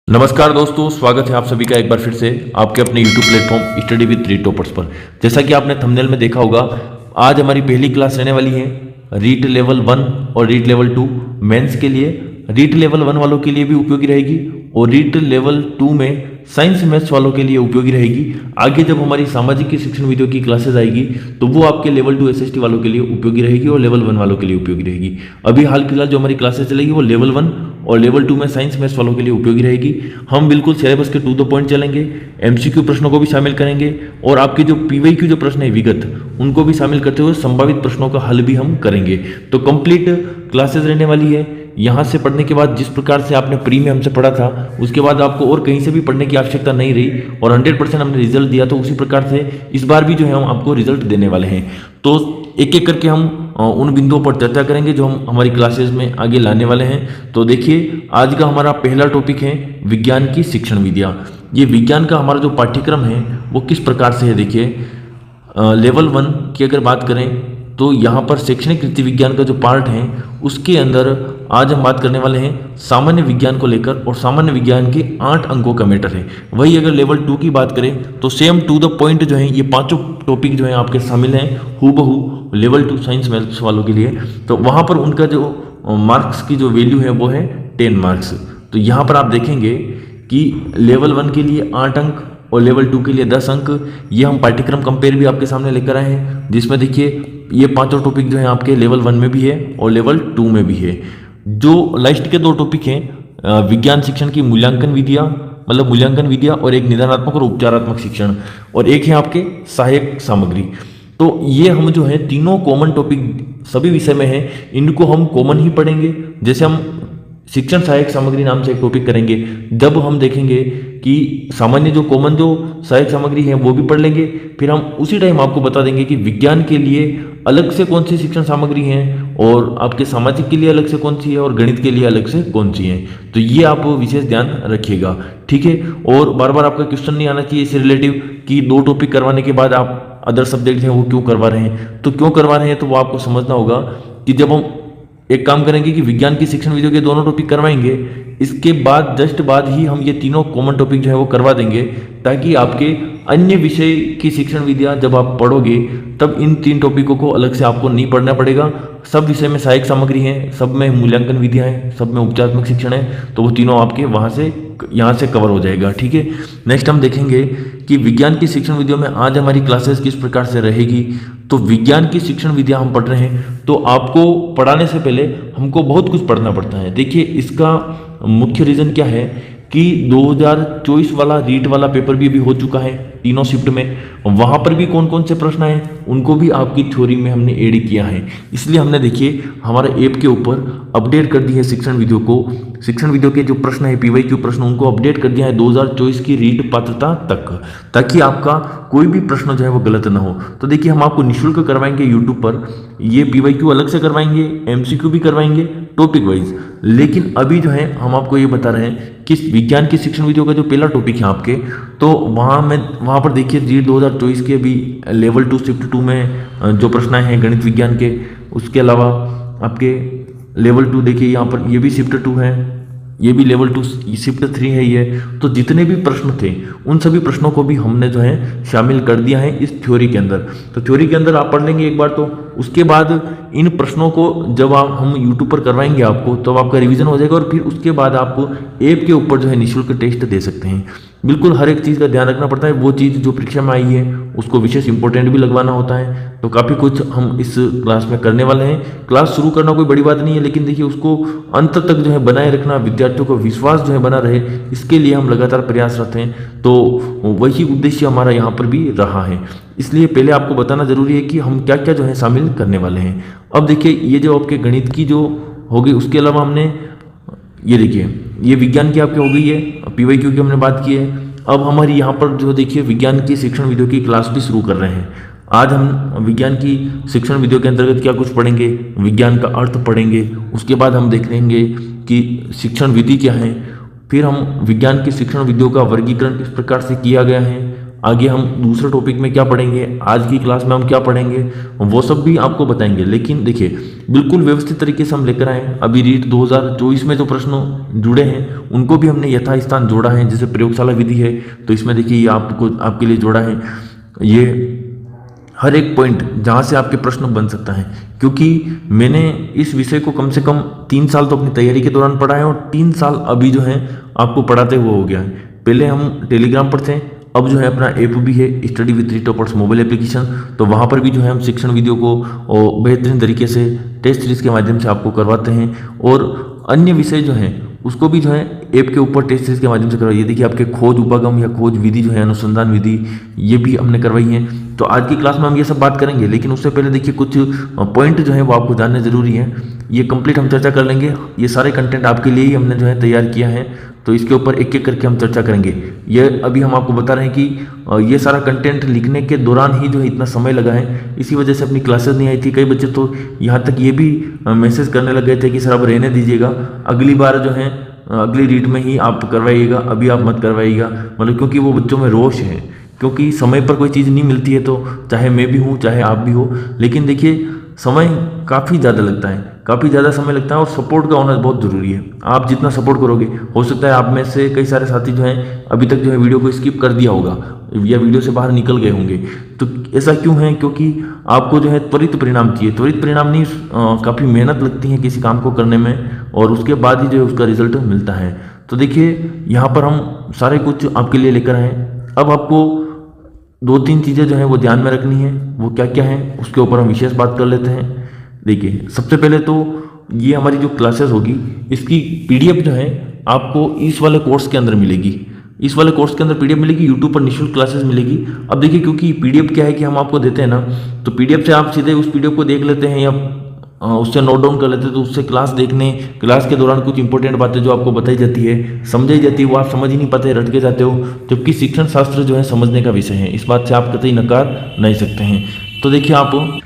नमस्कार दोस्तों, स्वागत है आप सभी का एक बार फिर से आपके अपने YouTube platform study with read toppers पर। जैसा कि आपने थंबनेल में देखा होगा, आज हमारी पहली क्लास रहने वाली है रीट लेवल 1 और रीट लेवल 2 मेंस के लिए। रीट लेवल 1 वालों के लिए भी उपयोगी रहेगी और रीट लेवल 2 में साइंस मैथ्स वालों के लिए उपयोगी रहेगी। आगे जब हमारी सामाजिक शिक्षण वीडियो की क्लासेस आएगी तो वो आपके लेवल 2 एसएसटी वालों के लिए उपयोगी रहेगी और लेवल 1 वालों के लिए उपयोगी रहेगी। अभी हाल फिलहाल जो हमारी क्लासेस चलेगी वो लेवल 1 और लेवल 2 में साइंस मैथ्स वालों के लिए उपयोगी रहेगी। हम बिल्कुल सिलेबस के टू द पॉइंट चलेंगे, एमसीक्यू प्रश्नों को भी शामिल करेंगे और आपके जो पीवाईक्यू जो प्रश्न है विगत, उनको भी शामिल करते हुए संभावित प्रश्नों का हल भी हम करेंगे। तो कंप्लीट क्लासेस रहने वाली है। यहाँ से पढ़ने के बाद जिस प्रकार से आपने प्री में हमसे पढ़ा था, उसके बाद आपको और कहीं से भी पढ़ने की आवश्यकता नहीं रही और 100% हमने रिजल्ट दिया। तो उसी प्रकार से इस बार भी जो है हम आपको रिजल्ट देने वाले हैं। तो एक एक करके हम उन बिंदुओं पर चर्चा करेंगे जो हम हमारी क्लासेस में आगे लाने वाले हैं। तो देखिए, आज का हमारा पहला टॉपिक है विज्ञान की शिक्षण विधियाँ। ये विज्ञान का हमारा जो पाठ्यक्रम है वो किस प्रकार से है। देखिए, लेवल 1 की अगर बात करें तो यहाँ पर शैक्षणिक रीति विज्ञान का जो पार्ट है उसके अंदर आज हम बात करने वाले हैं सामान्य विज्ञान को लेकर, और सामान्य विज्ञान के 8 अंकों का मैटर है। वही अगर लेवल 2 की बात करें तो सेम टू द पॉइंट जो है ये पांचों टॉपिक जो है आपके शामिल हैं हूबहू लेवल 2 साइंस मैथ्स वालों के लिए। तो वहाँ पर उनका जो मार्क्स की जो वैल्यू है वो है 10 मार्क्स। तो यहाँ पर आप देखेंगे कि लेवल 1 के लिए 8 अंक और लेवल 2 के लिए 10 अंक। ये हम पाठ्यक्रम कंपेयर भी आपके सामने लेकर आए हैं, जिसमें देखिए ये पांचों टॉपिक जो है आपके लेवल 1 में भी है और लेवल 2 में भी है। जो लास्ट के 2 टॉपिक हैं विज्ञान शिक्षण की मूल्यांकन विधियाँ, मतलब मूल्यांकन विधियाँ, और एक निदानात्मक और उपचारात्मक शिक्षण, और एक है आपके सहायक सामग्री। तो ये हम जो है तीनों कॉमन टॉपिक सभी विषय में है, इनको हम कॉमन ही पढ़ेंगे। जैसे हम शिक्षण सहायक सामग्री नाम से एक टॉपिक करेंगे, जब हम देखेंगे कि सामान्य जो कॉमन जो सहायक सामग्री है वो भी पढ़ लेंगे। फिर हम उसी टाइम आपको बता देंगे कि विज्ञान के लिए अलग से कौन सी शिक्षण सामग्री हैं और आपके सामाजिक के लिए अलग से कौन सी है और गणित के लिए अलग से कौन सी है। तो ये आप विशेष ध्यान रखिएगा, ठीक है। और बार बार आपका क्वेश्चन नहीं आना चाहिए इससे रिलेटिव कि 2 टॉपिक करवाने के बाद आप अदर सब्जेक्ट हैं वो क्यों करवा रहे हैं। तो क्यों करवा रहे हैं तो वो आपको समझना होगा कि जब हम एक काम करेंगे कि विज्ञान की शिक्षण विधियों के दोनों टॉपिक करवाएंगे, इसके बाद जस्ट बाद ही हम ये तीनों कॉमन टॉपिक जो है वो करवा देंगे, ताकि आपके अन्य विषय की शिक्षण विधियाँ जब आप पढ़ोगे तब इन 3 टॉपिकों को अलग से आपको नहीं पढ़ना पड़ेगा। सब विषय में सहायक सामग्री है, सब में मूल्यांकन विधियाँ हैं, सब में उपचारात्मक शिक्षण है, तो वो तीनों आपके वहाँ से यहाँ से कवर हो जाएगा, ठीक है। नेक्स्ट हम देखेंगे कि विज्ञान की शिक्षण विधियों में आज हमारी क्लासेस किस प्रकार से रहेगी। तो विज्ञान की शिक्षण विधियाँ हम पढ़ रहे हैं, तो आपको पढ़ाने से पहले हमको बहुत कुछ पढ़ना पड़ता है। देखिए, इसका मुख्य रीज़न क्या है कि 2024 वाला रीट वाला पेपर भी अभी हो चुका है तीनों शिफ्ट में। वहाँ पर भी कौन कौन से प्रश्न आए उनको भी आपकी थ्योरी में हमने ऐड किया है। इसलिए हमने देखिए हमारे ऐप के ऊपर अपडेट कर दी है शिक्षण विधियों को, शिक्षण विधियों के जो प्रश्न है पीवाईक्यू प्रश्न, उनको अपडेट कर दिया है 2024 की रीट पात्रता तक, ताकि आपका कोई भी प्रश्न जो है वो गलत ना हो। तो देखिए, हम आपको निःशुल्क करवाएंगे यूट्यूब पर, ये पीवाईक्यू अलग से करवाएंगे, एमसीक्यू भी करवाएंगे टॉपिक वाइज। लेकिन अभी जो है हम आपको ये बता रहे हैं कि विज्ञान की शिक्षण विधियों का जो पहला टॉपिक है आपके, तो वहाँ पर देखिए रीट 2024 के भी लेवल 2 शिफ्ट 2 में जो प्रश्न हैं गणित विज्ञान के, उसके अलावा आपके लेवल 2 देखिए यहाँ पर ये भी शिफ्ट 2 है, ये भी लेवल 2 शिफ्ट 3 है ये। तो जितने भी प्रश्न थे उन सभी प्रश्नों को भी हमने जो है शामिल कर दिया है इस थ्योरी के अंदर। तो थ्योरी के अंदर आप पढ़ लेंगे एक बार, तो उसके बाद इन प्रश्नों को जब हम यूट्यूब पर करवाएंगे आपको, तो आपका रिवीजन हो जाएगा और फिर उसके बाद आप ऐप के ऊपर जो है निःशुल्क टेस्ट दे सकते हैं। बिल्कुल हर एक चीज़ का ध्यान रखना पड़ता है, वो चीज़ जो परीक्षा में आई है उसको विशेष इंपॉर्टेंट भी लगवाना होता है। तो काफ़ी कुछ हम इस क्लास में करने वाले हैं। क्लास शुरू करना कोई बड़ी बात नहीं है, लेकिन देखिए उसको अंत तक जो है बनाए रखना, विद्यार्थियों को विश्वास जो है बना रहे, इसके लिए हम लगातार प्रयासरत हैं। तो वही उद्देश्य हमारा यहाँ पर भी रहा है। इसलिए पहले आपको बताना जरूरी है कि हम क्या क्या जो है शामिल करने वाले हैं। अब देखिए, ये जो आपके गणित की जो होगी, उसके अलावा हमने ये देखिए ये विज्ञान की आपकी हो गई है, पीवाईक्यू की हमने बात की है। अब हमारी यहाँ पर जो देखिए विज्ञान की शिक्षण विधियों की क्लास भी शुरू कर रहे हैं। आज हम विज्ञान की शिक्षण विधियों के अंतर्गत क्या कुछ पढ़ेंगे, विज्ञान का अर्थ पढ़ेंगे, उसके बाद हम देख लेंगे कि शिक्षण विधि क्या है, फिर हम विज्ञान की शिक्षण विधियों का वर्गीकरण किस प्रकार से किया गया है, आगे हम दूसरे टॉपिक में क्या पढ़ेंगे, आज की क्लास में हम क्या पढ़ेंगे, वो सब भी आपको बताएंगे। लेकिन देखिए बिल्कुल व्यवस्थित तरीके से हम लेकर आए। अभी रीट 2024 में जो प्रश्न जुड़े हैं उनको भी हमने यथास्थान जोड़ा है। जैसे प्रयोगशाला विधि है तो इसमें देखिए ये आपको आपके लिए जोड़ा है। ये हर एक पॉइंट जहाँ से आपके प्रश्न बन सकता है, क्योंकि मैंने इस विषय को कम से कम 3 साल तो अपनी तैयारी के दौरान पढ़ा है और 3 साल अभी जो है आपको पढ़ाते हुए हो गया है। पहले हम टेलीग्राम पर थे, अब जो है अपना ऐप भी है study with 3 toppers mobile application, तो वहाँ पर भी जो है हम शिक्षण वीडियो को बेहतरीन तरीके से टेस्ट सीरीज के माध्यम से आपको करवाते हैं। और अन्य विषय जो हैं उसको भी जो है ऐप के ऊपर टेस्ट सीरीज के माध्यम से करवाइए। देखिए आपके खोज उपागम या खोज विधि जो है, अनुसंधान विधि, ये भी हमने करवाई है। तो आज की क्लास में हम ये सब बात करेंगे, लेकिन उससे पहले देखिए कुछ पॉइंट जो है वो आपको जानने जरूरी है। ये कंप्लीट हम चर्चा कर लेंगे। ये सारे कंटेंट आपके लिए ही हमने जो है तैयार किया है, तो इसके ऊपर एक एक करके हम चर्चा करेंगे। ये अभी हम आपको बता रहे हैं कि ये सारा कंटेंट लिखने के दौरान ही जो है इतना समय लगा है, इसी वजह से अपनी क्लासेस नहीं आई थी। कई बच्चे तो यहाँ तक ये भी मैसेज करने लग गए थे कि सर अब रहने दीजिएगा, अगली बार जो है अगली रीट में ही आप करवाइएगा, अभी आप मत करवाइएगा। मतलब क्योंकि वो बच्चों में रोष है, क्योंकि समय पर कोई चीज़ नहीं मिलती है, तो चाहे मैं भी हूँ चाहे आप भी हो, लेकिन देखिए समय काफ़ी ज़्यादा लगता है, काफ़ी ज़्यादा समय लगता है और सपोर्ट का होना बहुत ज़रूरी है। आप जितना सपोर्ट करोगे, हो सकता है आप में से कई सारे साथी जो हैं अभी तक जो है वीडियो को स्किप कर दिया होगा या वीडियो से बाहर निकल गए होंगे। तो ऐसा क्यों है? क्योंकि आपको जो है त्वरित परिणाम चाहिए। त्वरित परिणाम नहीं, काफ़ी मेहनत लगती है किसी काम को करने में और उसके बाद ही जो है उसका रिजल्ट मिलता है। तो देखिए यहाँ पर हम सारे कुछ आपके लिए लेकर आए। अब आपको 2-3 चीज़ें जो है वो ध्यान में रखनी है। वो क्या क्या है उसके ऊपर हम विशेष बात कर लेते हैं। देखिए सबसे पहले तो ये हमारी जो क्लासेस होगी इसकी पीडीएफ जो है आपको इस वाले कोर्स के अंदर मिलेगी। इस वाले कोर्स के अंदर पीडीएफ मिलेगी, यूट्यूब पर निःशुल्क क्लासेस मिलेगी। अब देखिए क्योंकि पीडीएफ क्या है कि हम आपको देते हैं ना, तो पीडीएफ से आप सीधे उस पीडीएफ को देख लेते हैं या उससे नोट डाउन कर लेते हैं, तो उससे क्लास देखने, क्लास के दौरान कुछ इंपॉर्टेंट बातें जो आपको बताई जाती है, समझाई जाती है, वो आप समझ ही नहीं पाते, रट के जाते हो। जबकि शिक्षण शास्त्र जो है समझने का विषय है, इस बात से आप कतई नकार नहीं सकते हैं। तो देखिए आप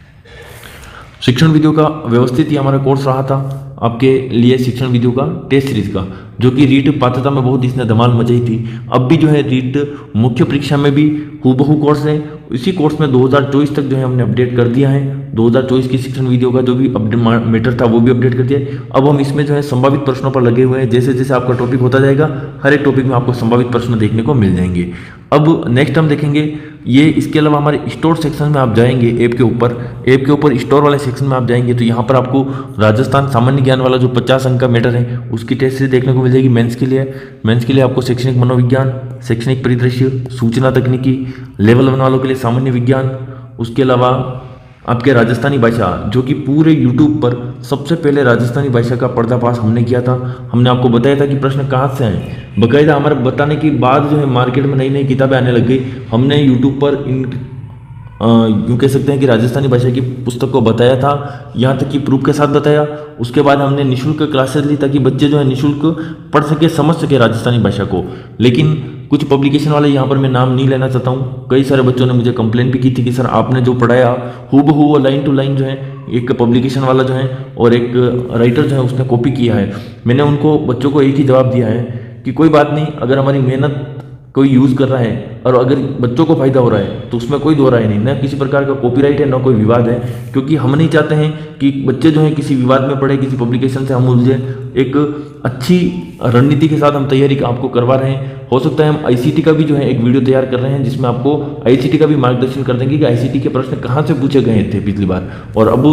शिक्षण वीडियो का व्यवस्थित ही हमारा कोर्स रहा था आपके लिए, शिक्षण वीडियो का टेस्ट सीरीज का, जो कि रीट पात्रता में बहुत इसने धमाल मचाई थी। अब भी जो है रीट मुख्य परीक्षा में भी हूबहू कोर्स है। इसी कोर्स में 2024 तक जो है हमने अपडेट कर दिया है। 2024 की शिक्षण वीडियो का जो भी अपडेट मैटर था वो भी अपडेट कर दिया है। अब हम इसमें जो है संभावित प्रश्नों पर लगे हुए हैं। जैसे जैसे आपका टॉपिक होता जाएगा, हर एक टॉपिक में आपको संभावित प्रश्न देखने को मिल जाएंगे। अब नेक्स्ट हम देखेंगे ये, इसके अलावा हमारे स्टोर सेक्शन में आप जाएंगे, ऐप के ऊपर स्टोर वाले सेक्शन में आप जाएंगे तो यहाँ पर आपको राजस्थान सामान्य ज्ञान वाला जो 50 अंक का मैटर है उसकी टेस्ट सीरीज देखने को मिल जाएगी। मेंस के लिए आपको शैक्षणिक मनोविज्ञान, शैक्षणिक परिदृश्य, सूचना तकनीकी, लेवल 1 वालों के लिए सामान्य विज्ञान, उसके अलावा आपके राजस्थानी भाषा, जो कि पूरे यूट्यूब पर सबसे पहले राजस्थानी भाषा का पर्दाफाश हमने किया था। हमने आपको बताया था कि प्रश्न कहाँ से आए, बाकायदा हमारे बताने के बाद जो है मार्केट में नई नई किताबें आने लग गई। हमने यूट्यूब पर यूँ कह सकते हैं कि राजस्थानी भाषा की पुस्तक को बताया था, यहाँ तक कि प्रूफ के साथ बताया। उसके बाद हमने निःशुल्क क्लासेस ली ताकि बच्चे जो है निःशुल्क पढ़ सके, समझ सके राजस्थानी भाषा को। लेकिन कुछ पब्लिकेशन वाले, यहाँ पर मैं नाम नहीं लेना चाहता हूँ, कई सारे बच्चों ने मुझे कंप्लेंट भी की थी कि सर आपने जो पढ़ाया हूबहू लाइन टू लाइन जो है एक पब्लिकेशन वाला जो है और एक राइटर जो है उसने कॉपी किया है। मैंने उनको बच्चों को एक ही जवाब दिया है कि कोई बात नहीं, अगर हमारी मेहनत कोई यूज़ कर रहा है और अगर बच्चों को फायदा हो रहा है तो उसमें कोई दो राय नहीं, ना किसी प्रकार का कॉपीराइट है ना कोई विवाद है। क्योंकि हम नहीं चाहते हैं कि बच्चे जो हैं किसी विवाद में पड़े, किसी पब्लिकेशन से हम उलझे। एक अच्छी रणनीति के साथ हम तैयारी आपको करवा रहे हैं। हो सकता है हम आईसीटी का भी जो है एक वीडियो तैयार कर रहे हैं जिसमें आपको आईसीटी का भी मार्गदर्शन कर देंगे कि आईसीटी के प्रश्न कहाँ से पूछे गए थे पिछली बार और अब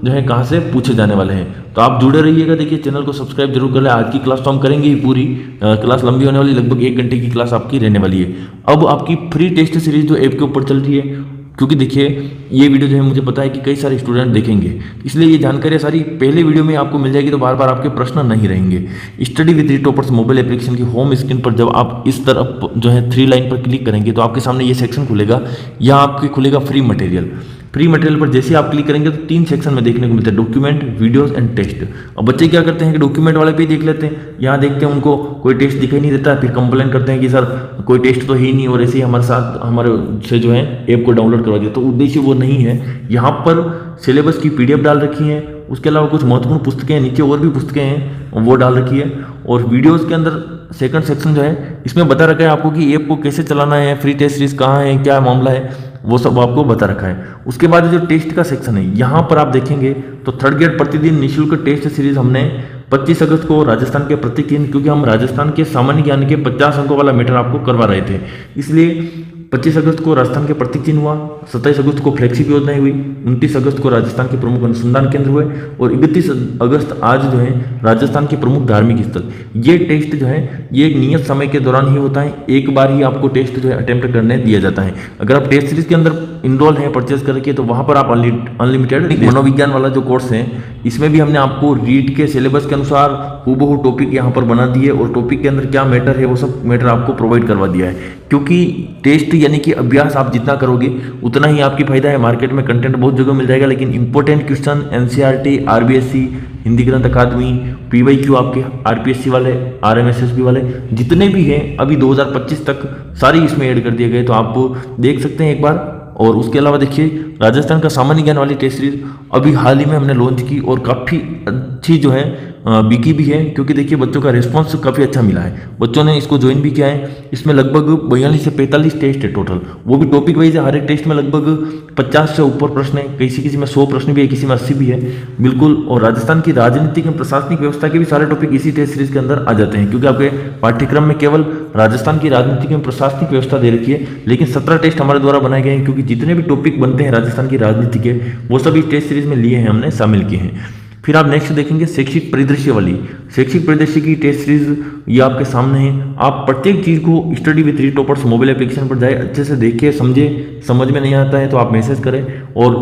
जो है कहाँ से पूछे जाने वाले हैं। तो आप जुड़े रहिएगा। देखिए चैनल को सब्सक्राइब जरूर कर लें। आज की क्लास तो हम करेंगे ही, पूरी क्लास लंबी होने वाली, लगभग 1 घंटे की क्लास आपकी रहने वाली है। अब आपकी फ्री टेस्ट सीरीज जो ऐप के ऊपर चल रही है, क्योंकि देखिए ये वीडियो जो है मुझे पता है कि कई सारे स्टूडेंट देखेंगे, इसलिए ये जानकारी सारी पहले वीडियो में आपको मिल जाएगी, तो बार बार आपके प्रश्न नहीं रहेंगे। Study with 3 toppers mobile application की होम स्क्रीन पर जब आप इस तरफ जो है 3 लाइन पर क्लिक करेंगे तो आपके सामने ये सेक्शन खुलेगा। यहाँ आपके खुलेगा फ्री मटेरियल। फ्री मटेरियल पर जैसे आप क्लिक करेंगे तो 3 सेक्शन में देखने को मिलता है, डॉक्यूमेंट, वीडियोस एंड टेस्ट। अब बच्चे क्या करते हैं कि डॉक्यूमेंट वाले पे ही देख लेते हैं, यहाँ देखते हैं उनको कोई टेस्ट दिखाई नहीं देता, फिर कंप्लेन करते हैं कि सर कोई टेस्ट तो है ही नहीं, और ऐसे ही हमारे साथ हमारे से जो है ऐप को डाउनलोड करवा दिया। तो उद्देश्य वो नहीं है। यहाँ पर सिलेबस की PDF डाल रखी है, उसके अलावा कुछ महत्वपूर्ण पुस्तकें, नीचे और भी पुस्तकें हैं वो डाल रखी है, और वीडियोज़ के अंदर सेकंड सेक्शन जो है इसमें बता रखा है आपको कि ऐप को कैसे चलाना है, फ्री टेस्ट सीरीज कहाँ है, क्या मामला है, वो सब आपको बता रखा है। उसके बाद जो टेस्ट का सेक्शन है यहाँ पर आप देखेंगे तो थर्ड ग्रेड प्रतिदिन निःशुल्क टेस्ट सीरीज हमने 25 अगस्त को राजस्थान के प्रत्येक दिन, क्योंकि हम राजस्थान के सामान्य ज्ञान के 50 अंकों वाला मैटर आपको करवा रहे थे, इसलिए 25 अगस्त को राजस्थान के प्रतीक चिन्ह हुआ, 27 अगस्त को फ्लैगशिप योजनाएं हुई, 29 अगस्त को राजस्थान के प्रमुख अनुसंधान केंद्र हुए और 31 अगस्त आज जो है राजस्थान के प्रमुख धार्मिक स्थल। ये टेस्ट जो है ये एक नियत समय के दौरान ही होता है, एक बार ही आपको टेस्ट जो है अटेम्प्ट करने दिया जाता है। अगर आप टेस्ट सीरीज के अंदर इनरोल है परचेज करके तो वहाँ पर आप अनलिमिटेड मनोविज्ञान वाला जो कोर्स है इसमें भी हमने आपको रीट के सिलेबस के अनुसार हूबहू टॉपिक यहाँ पर बना दिए और टॉपिक के अंदर क्या मैटर है वो सब मैटर आपको प्रोवाइड करवा दिया है, क्योंकि टेस्ट यानी कि अभ्यास आप जितना करोगे उतना ही आपकी फायदा है। मार्केट में कंटेंट बहुत जगह मिल जाएगा, लेकिन important question NCERT, RBSC, Hindi ग्रंथ अकादमी, पीवाईक्यू आपके आरपीएससी वाले, आरएमएसएसबी वाले जितने भी हैं अभी 2025 तक सारी इसमें ऐड कर दिए गए, तो आप देख सकते हैं एक बार। और उसके अलावा देखिए राजस्थान का सामान्य ज्ञान वाली टेस्ट सीरीज अभी हाल ही में हमने लॉन्च की और काफ़ी अच्छी जो है बिकी भी है, क्योंकि देखिए बच्चों का रिस्पांस काफ़ी अच्छा मिला है, बच्चों ने इसको ज्वाइन भी किया है। इसमें लगभग 42 से 45 टेस्ट है टोटल, वो भी टॉपिक वाइज है। हर एक टेस्ट में लगभग 50 से ऊपर प्रश्न है, किसी में 100 प्रश्न भी है, किसी में 80 भी है बिल्कुल। और राजस्थान की राजनीतिक एवं प्रशासनिक व्यवस्था के भी सारे टॉपिक इसी टेस्ट सीरीज के अंदर आ जाते हैं, क्योंकि आपके पाठ्यक्रम में केवल राजस्थान की राजनीतिक एवं प्रशासनिक व्यवस्था दे रखी है, लेकिन 17 टेस्ट हमारे द्वारा बनाए गए हैं, क्योंकि जितने भी टॉपिक बनते हैं राजस्थान की राजनीति के वो सभी टेस्ट सीरीज में लिए हैं, हमने शामिल किए हैं। फिर आप नेक्स्ट देखेंगे शैक्षिक परिदृश्य वाली, शैक्षिक परिदृश्य की टेस्ट सीरीज ये आपके सामने है। आप प्रत्येक चीज़ को study with read toppers mobile application पर जाए, अच्छे से देखिए, समझे, समझ में नहीं आता है तो आप मैसेज करें। और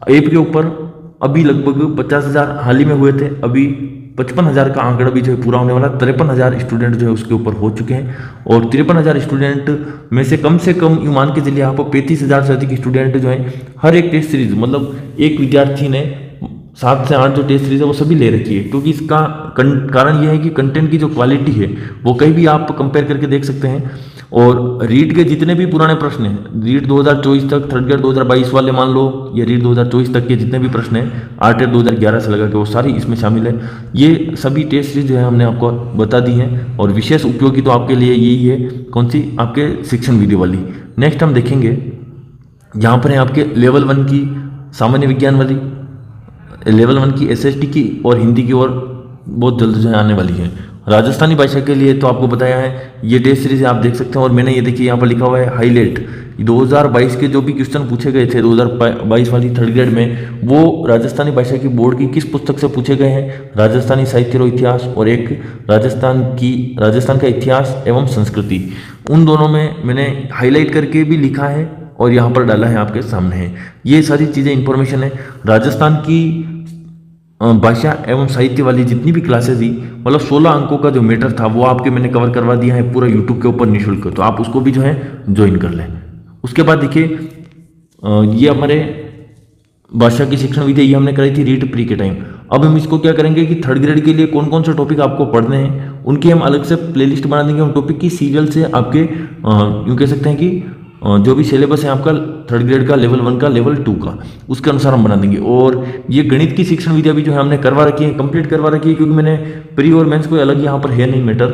ऐप के ऊपर अभी लगभग 50,000 हाल ही में हुए थे, अभी 55,000 का आंकड़ा भी जो है पूरा होने वाला, 53,000 स्टूडेंट जो है उसके ऊपर हो चुके हैं। और 53,000 स्टूडेंट में से कम यूँ मान के चलिए आप 35,000 से अधिक स्टूडेंट जो है हर एक टेस्ट सीरीज, मतलब एक विद्यार्थी ने 7 से 8 जो टेस्ट सीरीज है वो सभी ले रखी है, क्योंकि इसका कारण यह है कि कंटेंट की जो क्वालिटी है वो कहीं भी आप कंपेयर करके देख सकते हैं। और रीट के जितने भी पुराने प्रश्न हैं, रीट 2024 तक, थर्ड ग्रेड 2022 वाले मान लो, या रीट 2024 तक के जितने भी प्रश्न हैं आरटेट 2011 से लगा के वो सारी इसमें शामिल है। ये सभी टेस्ट सीरीज जो है हमने आपको बता दी हैं, और विशेष उपयोगी तो आपके लिए यही है, कौन सी, आपके शिक्षण वीडियो वाली। नेक्स्ट हम देखेंगे यहाँ पर है आपके लेवल 1 की सामान्य विज्ञान वाली, लेवल 1 की एसएसटी की और हिंदी की ओर बहुत जल्द जो है आने वाली है। राजस्थानी भाषा के लिए तो आपको बताया है ये टेस्ट सीरीज आप देख सकते हैं। और मैंने ये देखिए यहाँ पर लिखा हुआ है हाईलाइट, 2022 के जो भी क्वेश्चन पूछे गए थे 2022 वाली थर्ड ग्रेड में, वो राजस्थानी भाषा की बोर्ड की किस पुस्तक से पूछे गए हैं, राजस्थानी साहित्य और इतिहास, और एक राजस्थान का इतिहास एवं संस्कृति। उन दोनों में मैंने हाईलाइट करके भी लिखा है और यहाँ पर डाला है, आपके सामने है। ये सारी चीज़ें इंफॉर्मेशन है। राजस्थान की भाषा एवं साहित्य वाली जितनी भी क्लासेस थी, मतलब 16 अंकों का जो मैटर था वो आपके मैंने कवर करवा दिया है पूरा यूट्यूब के ऊपर निःशुल्क, तो आप उसको भी जो है ज्वाइन कर लें। उसके बाद देखिए ये हमारे भाषा की शिक्षण विधि ये हमने कराई थी रीट प्री के टाइम। अब हम इसको क्या करेंगे कि थर्ड ग्रेड के लिए कौन कौन से टॉपिक आपको पढ़ने हैं उनकी हम अलग से प्लेलिस्ट बना देंगे। उन टॉपिक की सीरियल से आपके यूँ कह सकते हैं कि जो भी सिलेबस है आपका थर्ड ग्रेड का, लेवल 1 का, लेवल 2 का, उसके अनुसार हम बना देंगे। और ये गणित की शिक्षण विद्या भी जो है हमने करवा रखी है, कंप्लीट करवा रखी है, क्योंकि मैंने प्री और मेंस कोई अलग यहाँ पर है नहीं मैटर।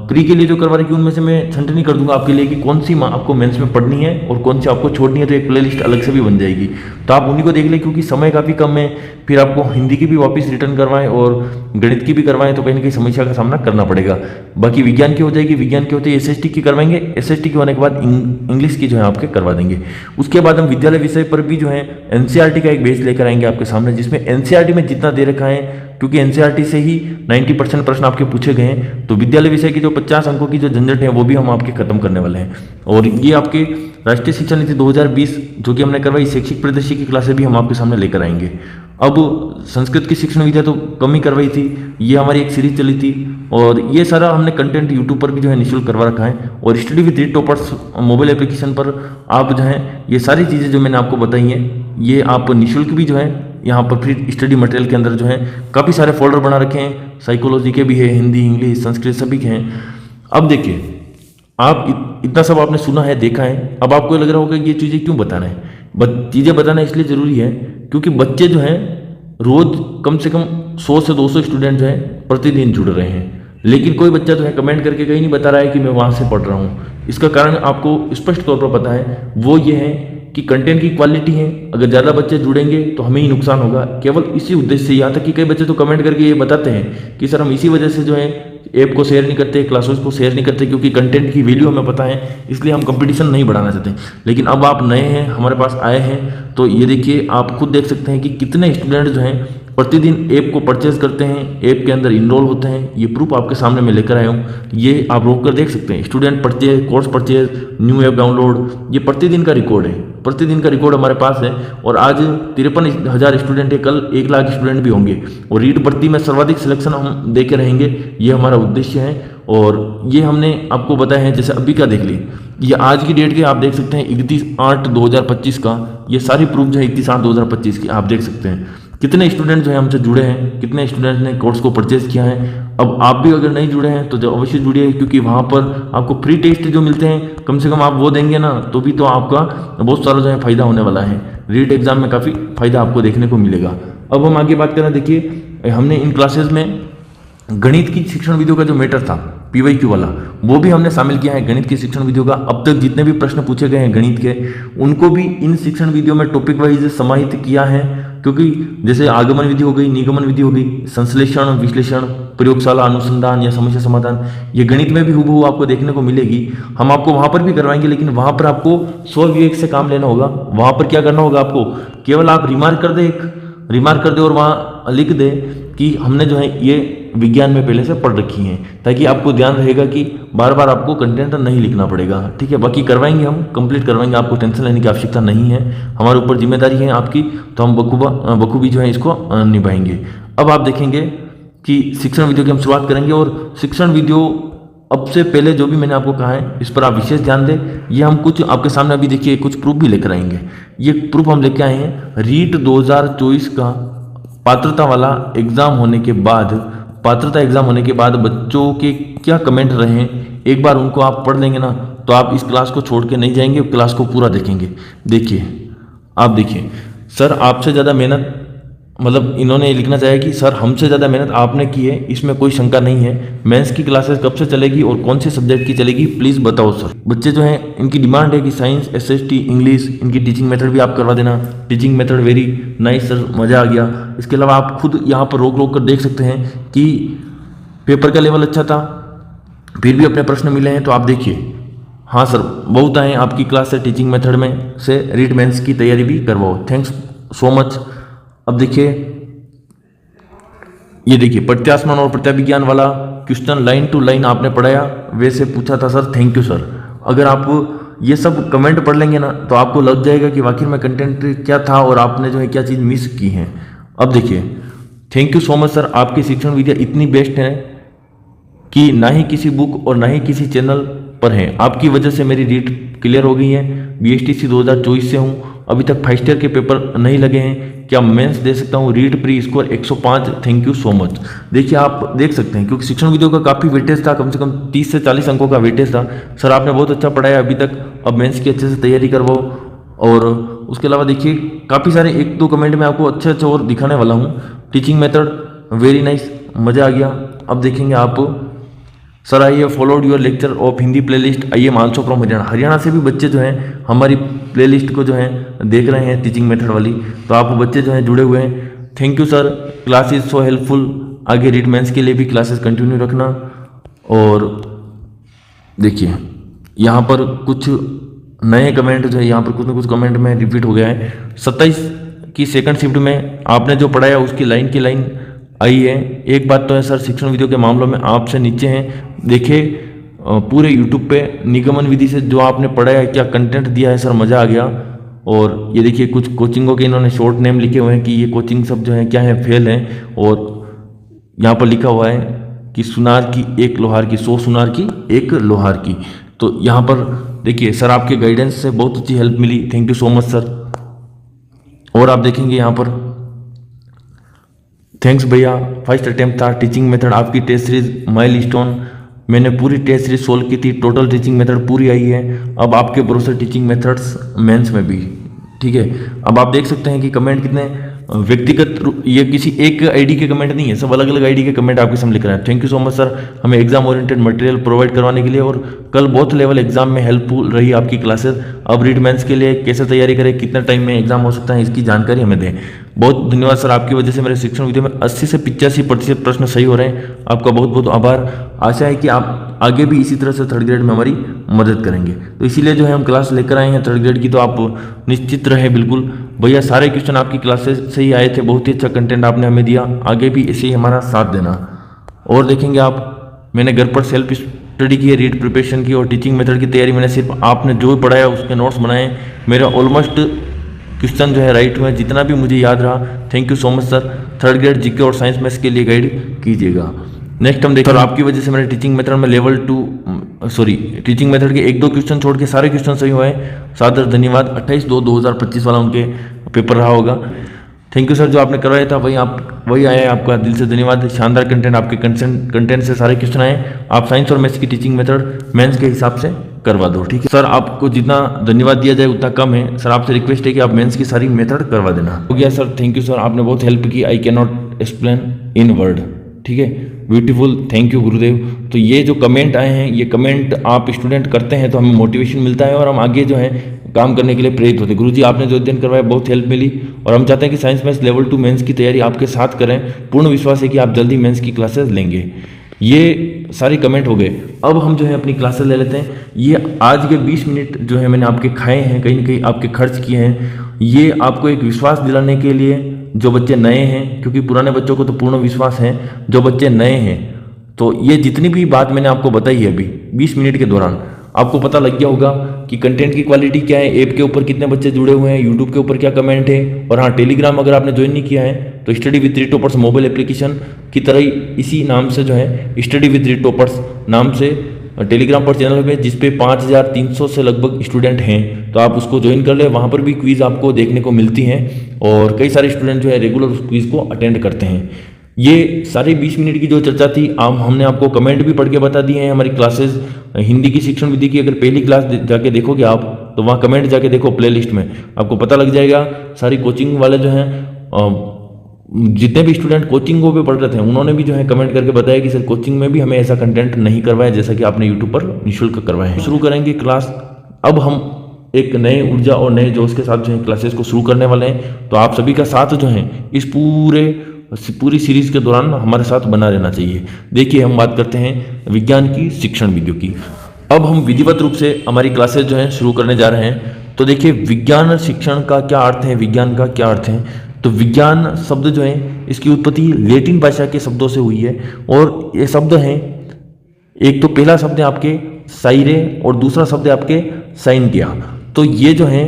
प्री के लिए जो करवा रखी है उनमें से मैं छंटनी कर दूंगा आपके लिए कि कौन सी आपको मेंस में पढ़नी है और कौन सी आपको छोड़नी है, तो एक प्लेलिस्ट अलग से भी बन जाएगी, तो आप उन्हीं को देख लें, क्योंकि समय काफ़ी कम है। फिर आपको हिंदी की भी वापस रिटर्न करवाएं और गणित की भी करवाएं तो कहीं ना कहीं समस्या का सामना करना पड़ेगा। बाकी विज्ञान की हो जाएगी, विज्ञान की होते एसएसटी की करवाएंगे, एसएसटी के होने के बाद इंग्लिश की जो है आपके करवा देंगे। उसके बाद हम विद्यालय विषय पर भी जो है एनसीईआरटी का एक बेस लेकर आएंगे आपके सामने, जिसमें एनसीईआरटी में जितना दे रखा है, क्योंकि एनसीईआरटी से ही 90% प्रश्न आपके पूछे गए हैं, तो विद्यालय विषय की जो 50 अंकों की जो झंझट है वो भी हम आपके खत्म करने वाले हैं। और ये आपके राष्ट्रीय शिक्षा नीति 2020 जो कि हमने करवाई शैक्षिक परिदृश्य की क्लासें भी हम आपके सामने लेकर आएंगे। अब संस्कृत की शिक्षण विद्या तो कम ही करवाई थी, ये हमारी एक सीरीज चली थी, और ये सारा हमने कंटेंट यूट्यूब पर भी जो है निःशुल्क करवा रखा है। और study with read toppers mobile application पर आप जो है ये सारी चीज़ें जो मैंने आपको बताई हैं ये आप निःशुल्क भी जो है यहाँ पर फ्री स्टडी मटेरियल के अंदर जो है काफ़ी सारे फोल्डर बना रखे हैं, साइकोलॉजी के भी है, हिंदी, इंग्लिश, संस्कृत सभी के हैं। अब देखिए आप इतना सब आपने सुना है, देखा है, अब आपको लग रहा होगा कि ये चीज़ें क्यों बताना है। चीज़ें बताना इसलिए ज़रूरी है क्योंकि बच्चे जो हैं रोज़ कम से कम 100 से 200 स्टूडेंट जो है प्रतिदिन जुड़ रहे हैं। लेकिन कोई बच्चा जो है कमेंट करके कहीं नहीं बता रहा है कि मैं वहाँ से पढ़ रहा हूँ। इसका कारण आपको स्पष्ट तौर पर पता है, वो ये है कि कंटेंट की क्वालिटी है। अगर ज़्यादा बच्चे जुड़ेंगे तो हमें ही नुकसान होगा, केवल इसी उद्देश्य से। यहाँ तक कि कई बच्चे तो कमेंट करके ये बताते हैं कि सर हम इसी वजह से जो है ऐप को शेयर नहीं करते, क्लासेस को शेयर नहीं करते, क्योंकि कंटेंट की वैल्यू हमें पता है, इसलिए हम कंपटीशन नहीं बढ़ाना चाहते। लेकिन अब आप नए हैं, हमारे पास आए हैं, तो ये देखिए आप खुद देख सकते हैं कि कितने स्टूडेंट जो हैं प्रतिदिन ऐप को परचेज करते हैं, ऐप के अंदर इनरोल होते हैं। ये प्रूफ आपके सामने मैं लेकर आया हूँ, ये आप रोक कर देख सकते हैं। Student purchase, course purchase, new app download, ये प्रतिदिन का रिकॉर्ड है, प्रतिदिन का रिकॉर्ड हमारे पास है। और आज 53,000 स्टूडेंट है, कल 1 लाख स्टूडेंट भी होंगे, और रीट भर्ती में सर्वाधिक सिलेक्शन हम देके रहेंगे, ये हमारा उद्देश्य है। और ये हमने आपको बताया है, जैसे अभी का देख ली, ये आज की डेट के आप देख सकते हैं 31/8/2025 का, ये सारी प्रूफ जो है 31/8/2025 की आप देख सकते हैं। कितने स्टूडेंट जो है हमसे जुड़े हैं, कितने स्टूडेंट ने कोर्स को परचेज किया है। अब आप भी अगर नहीं जुड़े हैं तो जो अवश्य जुड़िए, क्योंकि वहाँ पर आपको फ्री टेस्ट जो मिलते हैं, कम से कम आप वो देंगे ना, तो भी तो आपका बहुत सारा जो है फायदा होने वाला है। रीट एग्जाम में काफ़ी फायदा आपको देखने को मिलेगा। अब हम आगे बात करें, देखिए हमने इन क्लासेज में गणित की शिक्षण वीडियो का जो मैटर था PYQ वाला, वो भी हमने शामिल किया है। गणित की शिक्षण वीडियो का अब तक जितने भी प्रश्न पूछे गए हैं गणित के, उनको भी इन शिक्षण वीडियो में टॉपिक वाइज समाहित किया है। क्योंकि जैसे आगमन विधि हो गई, निगमन विधि हो गई, संश्लेषण, विश्लेषण, प्रयोगशाला अनुसंधान या समस्या समाधान, ये गणित में भी हूबहू आपको देखने को मिलेगी। हम आपको वहां पर भी करवाएंगे, लेकिन वहां पर आपको स्वविवेक से काम लेना होगा। वहां पर क्या करना होगा आपको, केवल आप रिमार्क कर दे और वहां लिख दे कि हमने जो है ये विज्ञान में पहले से पढ़ रखी हैं, ताकि आपको ध्यान रहेगा कि बार बार आपको कंटेंट नहीं लिखना पड़ेगा। ठीक है, बाकी करवाएंगे, हम कंप्लीट करवाएंगे, आपको टेंशन लेने की आवश्यकता नहीं है। हमारे ऊपर जिम्मेदारी है आपकी, तो हम बखूबी जो है इसको निभाएंगे। अब आप देखेंगे कि शिक्षण वीडियो की हम शुरुआत करेंगे, और शिक्षण वीडियो अब से पहले जो भी मैंने आपको कहा है, इस पर आप विशेष ध्यान दें। ये हम कुछ आपके सामने अभी देखिए कुछ प्रूफ भी लेकर आएंगे। ये प्रूफ हम लेकर आए हैं रीट 2024 का पात्रता वाला एग्जाम होने के बाद, पात्रता एग्जाम होने के बाद बच्चों के क्या कमेंट रहे, एक बार उनको आप पढ़ लेंगे ना, तो आप इस क्लास को छोड़ के नहीं जाएंगे, क्लास को पूरा देखेंगे। देखिए, आप देखिए, सर आपसे ज़्यादा मेहनत, मतलब इन्होंने लिखना चाहे कि सर हमसे ज़्यादा मेहनत आपने की है, इसमें कोई शंका नहीं है। मेंस की क्लासेस कब से चलेगी और कौन से सब्जेक्ट की चलेगी, प्लीज़ बताओ सर। बच्चे जो हैं इनकी डिमांड है कि साइंस, SST, इंग्लिश, इनकी टीचिंग मेथड भी आप करवा देना। Teaching method very nice sir, मज़ा आ गया। इसके अलावा आप खुद यहाँ पर रोक कर देख सकते हैं कि पेपर का लेवल अच्छा था, फिर भी अपने प्रश्न मिले हैं, तो आप देखिए। हाँ सर, बहुत आए आपकी क्लास से, टीचिंग मेथड में से रीट मेंस की तैयारी भी करवाओ, थैंक्स सो मच। अब देखिए, ये देखिए प्रत्यास्मन और प्रत्याविज्ञान वाला क्वेश्चन लाइन टू लाइन आपने पढ़ाया, वैसे पूछा था सर, थैंक यू सर। अगर आप ये सब कमेंट पढ़ लेंगे ना, तो आपको लग जाएगा कि वाकई में कंटेंट क्या था और आपने जो है क्या चीज़ मिस की है। अब देखिए, thank you so much sir, आपकी शिक्षण विधियाँ इतनी बेस्ट हैं कि ना ही किसी बुक और ना ही किसी चैनल पर है। आपकी वजह से मेरी रीट क्लियर हो गई है। BSTC 2024 से हूँ, अभी तक 5 ईयर के पेपर नहीं लगे हैं, क्या मेंस दे सकता हूँ। REET pre score 105, thank you so much. देखिए, आप देख सकते हैं, क्योंकि शिक्षण वीडियो का काफ़ी वेटेज था, कम से कम 30 से 40 अंकों का वेटेज था। सर आपने बहुत अच्छा पढ़ाया अभी तक, अब मेंस की अच्छे से तैयारी करवाओ। और उसके अलावा देखिए, काफ़ी सारे 1-2 कमेंट में आपको अच्छे अच्छे और दिखाने वाला हूँ। टीचिंग मेथड वेरी नाइस, मज़ा आ गया। अब देखेंगे आप, सर आइए followed your lecture of Hindi playlist, आइए मानसो फ्रॉम हरियाणा से भी बच्चे जो हैं हमारी प्लेलिस्ट को जो है देख रहे हैं, टीचिंग मेथड वाली, तो आप बच्चे जो हैं जुड़े हुए हैं, thank you sir, class is so helpful. आगे रीट मेंस के लिए भी क्लासेस कंटिन्यू रखना। और देखिए, यहाँ पर कुछ नए कमेंट जो है, यहाँ पर कुछ न कुछ कमेंट में रिपीट हो गया है। 27 की सेकंड शिफ्ट में आपने जो पढ़ाया उसकी लाइन की लाइन आई है। एक बात तो है सर, शिक्षण वीडियो के मामलों में आपसे नीचे हैं। देखिए, पूरे यूट्यूब पे निगमन विधि से जो आपने पढ़ा है, क्या कंटेंट दिया है सर, मज़ा आ गया। और ये देखिए, कुछ कोचिंगों के इन्होंने शॉर्ट नेम लिखे हुए हैं कि ये कोचिंग सब जो है क्या है, फेल है। और यहाँ पर लिखा हुआ है कि सुनार की एक लोहार की, 100 सुनार की एक लोहार की। तो यहाँ पर देखिए, सर आपके गाइडेंस से बहुत अच्छी हेल्प मिली, thank you so much sir. और आप देखेंगे यहाँ पर, थैंक्स भैया, फर्स्ट अटेम्प्ट था, टीचिंग मेथड आपकी टेस्ट सीरीज माइलस्टोन, मैंने पूरी टेस्ट सीरीज सोल्व की थी, टोटल टीचिंग मेथड पूरी आई है। अब आपके भरोसे टीचिंग मेथड्स मेंस में भी, ठीक है। अब आप देख सकते हैं कि कमेंट कितने व्यक्तिगत ये किसी एक आईडी के कमेंट नहीं है, सब अलग अलग आईडी के कमेंट आपके सामने लिख रहे हैं। Thank you so much sir, हमें एग्जाम ओरिएंटेड मटेरियल प्रोवाइड करवाने के लिए, और कल बोथ लेवल एग्जाम में हेल्पफुल रही आपकी क्लासेस। अब रीड मेंस के लिए कैसे तैयारी करें, कितना टाइम में एग्जाम हो सकता है, इसकी जानकारी हमें दें। बहुत धन्यवाद सर, आपकी वजह से मेरे शिक्षण वीडियो में 80 से 85% प्रश्न सही हो रहे हैं। आपका बहुत बहुत आभार। आशा है कि आप आगे भी इसी तरह से थर्ड ग्रेड में हमारी मदद करेंगे। तो इसीलिए जो है हम क्लास लेकर आए हैं थर्ड ग्रेड की, तो आप निश्चित रहे बिल्कुल। भैया सारे क्वेश्चन आपकी क्लासेस से ही आए थे, बहुत ही अच्छा कंटेंट आपने हमें दिया, आगे भी ऐसे ही हमारा साथ देना। और देखेंगे आप, मैंने घर पर सेल्फ स्टडी की है, रीड प्रिपरेशन की और टीचिंग मेथड की तैयारी मैंने सिर्फ आपने जो पढ़ाया उसके नोट्स बनाए। मेरा ऑलमोस्ट क्वेश्चन जो है राइट हुए, जितना भी मुझे याद रहा। Thank you so much sir. Third grade GK और साइंस मैथ्स के लिए गाइड कीजिएगा। नेक्स्ट हम देखते हैं, आपकी वजह से मेरे टीचिंग मेथड में लेवल 2 टीचिंग मेथड के 1-2 क्वेश्चन छोड़ के सारे क्वेश्चन सही हुए हैं। सादर धन्यवाद। 28/2/2025 वाला उनके पेपर रहा होगा। थैंक यू सर, जो आपने करवाया था वही आया है, आपका दिल से धन्यवाद। शानदार कंटेंट, आपके कंटेंट से सारे क्वेश्चन आए। आप साइंस और मैथ्स की टीचिंग मेथड मेंस के हिसाब से करवा दो, ठीक है सर। आपको जितना धन्यवाद दिया जाए उतना कम है सर। आपसे रिक्वेस्ट है कि आप मेंस की सारी मेथड करवा देना। हो गया सर, थैंक यू सर, आपने बहुत हेल्प की। I can not explain in word, ठीक है, ब्यूटीफुल, थैंक यू गुरुदेव। तो ये जो कमेंट आए हैं, ये कमेंट आप स्टूडेंट करते हैं तो हमें मोटिवेशन मिलता है और हम आगे जो है काम करने के लिए प्रेरित होते हैं। गुरुजी आपने जो अध्ययन करवाया बहुत हेल्प मिली, और हम चाहते हैं कि साइंस मैथ्स लेवल 2 मेंस की तैयारी आपके साथ करें। पूर्ण विश्वास है कि आप जल्दी मेंस की क्लासेस लेंगे। ये सारे कमेंट हो गए। अब हम जो है अपनी क्लासेस ले लेते हैं। ये आज के 20 मिनट जो है मैंने आपके खाए हैं, कहीं ना कहीं आपके खर्च किए हैं। ये आपको एक विश्वास दिलाने के लिए, जो बच्चे नए हैं, क्योंकि पुराने बच्चों को तो पूर्ण विश्वास है, जो बच्चे नए हैं, तो ये जितनी भी बात मैंने आपको बताई है अभी 20 मिनट के दौरान, आपको पता लग गया होगा कि कंटेंट की क्वालिटी क्या है, ऐप के ऊपर कितने बच्चे जुड़े हुए हैं, यूट्यूब के ऊपर क्या कमेंट है। और हाँ, टेलीग्राम अगर आपने ज्वाइन नहीं किया है तो study with 3 toppers mobile application की तरह ही इसी नाम से जो है स्टडी विद 3 टॉपर्स नाम से टेलीग्राम पर चैनल में, जिसपे 5300 से लगभग स्टूडेंट हैं, तो आप उसको ज्वाइन कर ले। वहाँ पर भी क्विज़ आपको देखने को मिलती हैं और कई सारे स्टूडेंट जो है रेगुलर उस क्विज़ को अटेंड करते हैं। ये सारे 20 मिनट की जो चर्चा थी, हमने आपको कमेंट भी पढ़ के बता दिए हैं। हमारी क्लासेस हिंदी की शिक्षण विधि की अगर पहली क्लास जाके देखोगे आप, तो वहाँ कमेंट जाके देखो प्लेलिस्ट में, आपको पता लग जाएगा। सारी कोचिंग वाले जो हैं, जितने भी स्टूडेंट कोचिंगों पे पढ़ रहे थे, उन्होंने भी जो है कमेंट करके बताया कि सर कोचिंग में भी हमें ऐसा कंटेंट नहीं करवाया जैसा कि आपने यूट्यूब पर निःशुल्क करवाए हैं। शुरू करेंगे क्लास। अब हम एक नए ऊर्जा और नए जोश के साथ जो है क्लासेस को शुरू करने वाले हैं। तो आप सभी का साथ जो है इस पूरी सीरीज के दौरान हमारे साथ बना रहना चाहिए। देखिए, हम बात करते हैं विज्ञान की शिक्षण विधियों की। अब हम विधिवत रूप से हमारी क्लासेस जो है शुरू करने जा रहे हैं। तो देखिए, विज्ञान शिक्षण का क्या अर्थ है, विज्ञान का क्या अर्थ है। तो विज्ञान शब्द जो है, इसकी उत्पत्ति लैटिन भाषा के शब्दों से हुई है। और ये शब्द हैं, एक तो पहला शब्द है आपके साइरे और दूसरा शब्द है आपके साइंटिया। तो ये जो है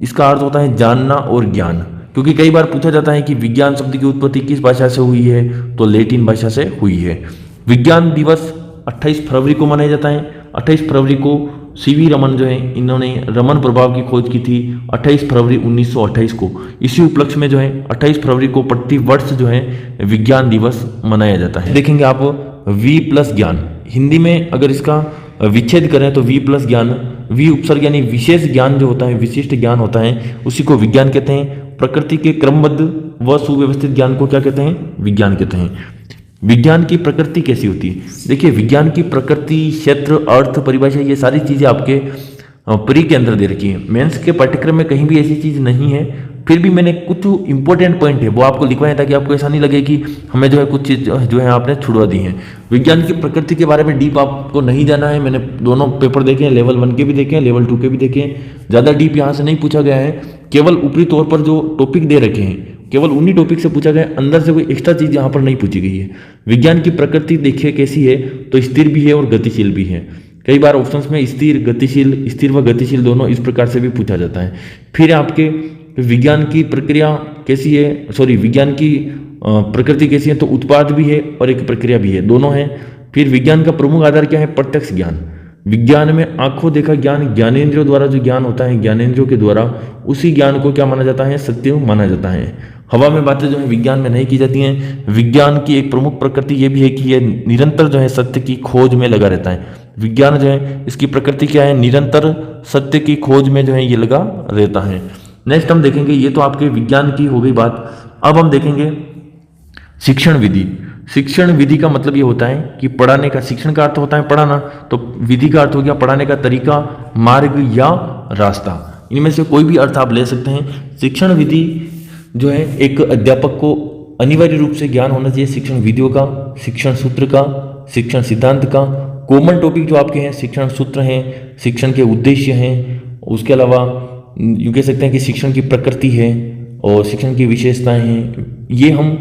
इसका अर्थ होता है जानना और ज्ञान। क्योंकि कई बार पूछा जाता है कि विज्ञान शब्द की उत्पत्ति किस भाषा से हुई है, तो लैटिन भाषा से हुई है। विज्ञान दिवस 28 फरवरी को मनाया जाता है। 28 फरवरी को सीवी रमन जो है, इन्होंने रमन प्रभाव की खोज की थी 28 फरवरी 1928 को। इसी उपलक्ष्य में जो है 28 फरवरी को प्रति वर्ष जो है विज्ञान दिवस मनाया जाता है। देखेंगे आप, वी प्लस ज्ञान, हिंदी में अगर इसका विच्छेद करें तो वी प्लस ज्ञान, वी उपसर्ग यानी विशेष ज्ञान जो होता है, विशिष्ट ज्ञान होता है, उसी को विज्ञान कहते हैं। प्रकृति के क्रमबद्ध व सुव्यवस्थित ज्ञान को क्या कहते हैं, विज्ञान कहते हैं। विज्ञान की प्रकृति कैसी होती है। देखिए, विज्ञान की प्रकृति, क्षेत्र, अर्थ, परिभाषा, ये सारी चीजें आपके प्री के अंदर दे रखी है। मेंस के पाठ्यक्रम में कहीं भी ऐसी चीज नहीं है। फिर भी मैंने कुछ इंपॉर्टेंट पॉइंट है वो आपको लिखवाया ताकि आपको ऐसा नहीं लगे कि हमें जो है कुछ चीज जो है आपने छुड़वा दी है। विज्ञान की प्रकृति के बारे में डीप आपको नहीं जाना है। मैंने दोनों पेपर देखे हैं, लेवल 1 के भी देखे हैं, लेवल 2 के भी देखे हैं। ज़्यादा डीप यहाँ से नहीं पूछा गया है। केवल ऊपरी तौर पर जो टॉपिक दे रखे हैं, केवल उन्हीं टॉपिक से पूछा गया है। अंदर से कोई एक्स्ट्रा चीज़ यहाँ पर नहीं पूछी गई है। विज्ञान की प्रकृति देखिए कैसी है, तो स्थिर भी है और गतिशील भी है। कई बार ऑप्शंस में स्थिर व गतिशील दोनों इस प्रकार से भी पूछा जाता है। फिर आपके विज्ञान की प्रक्रिया कैसी है, विज्ञान की प्रकृति कैसी है, तो उत्पाद भी है और एक प्रक्रिया भी है, दोनों हैं। फिर विज्ञान का प्रमुख आधार क्या है, प्रत्यक्ष ज्ञान। विज्ञान में आंखों देखा ज्ञान, ज्ञानेंद्रियों द्वारा जो ज्ञान होता है, ज्ञानेंद्रियों के द्वारा उसी ज्ञान को क्या माना जाता है, सत्य माना जाता है। हवा में बातें जो है विज्ञान में नहीं की जाती हैं। विज्ञान की एक प्रमुख प्रकृति ये भी है कि यह निरंतर जो है सत्य की खोज में लगा रहता है। विज्ञान जो है इसकी प्रकृति क्या है, निरंतर सत्य की खोज में जो है ये लगा रहता है। नेक्स्ट हम देखेंगे, ये तो आपके विज्ञान की हो गई बात। अब हम देखेंगे शिक्षण विधि। शिक्षण विधि का मतलब ये होता है कि पढ़ाने का, शिक्षण का अर्थ होता है पढ़ाना, तो विधि का अर्थ हो गया पढ़ाने का तरीका, मार्ग या रास्ता। इनमें से कोई भी अर्थ आप ले सकते हैं। शिक्षण विधि जो है, एक अध्यापक को अनिवार्य रूप से ज्ञान होना चाहिए शिक्षण विधियों का, शिक्षण सूत्र का, शिक्षण सिद्धांत का। कॉमन टॉपिक जो आपके हैं शिक्षण सूत्र हैं, शिक्षण के उद्देश्य हैं, उसके अलावा यूँ कह सकते हैं कि शिक्षण की प्रकृति है और शिक्षण की विशेषताएं हैं। ये हम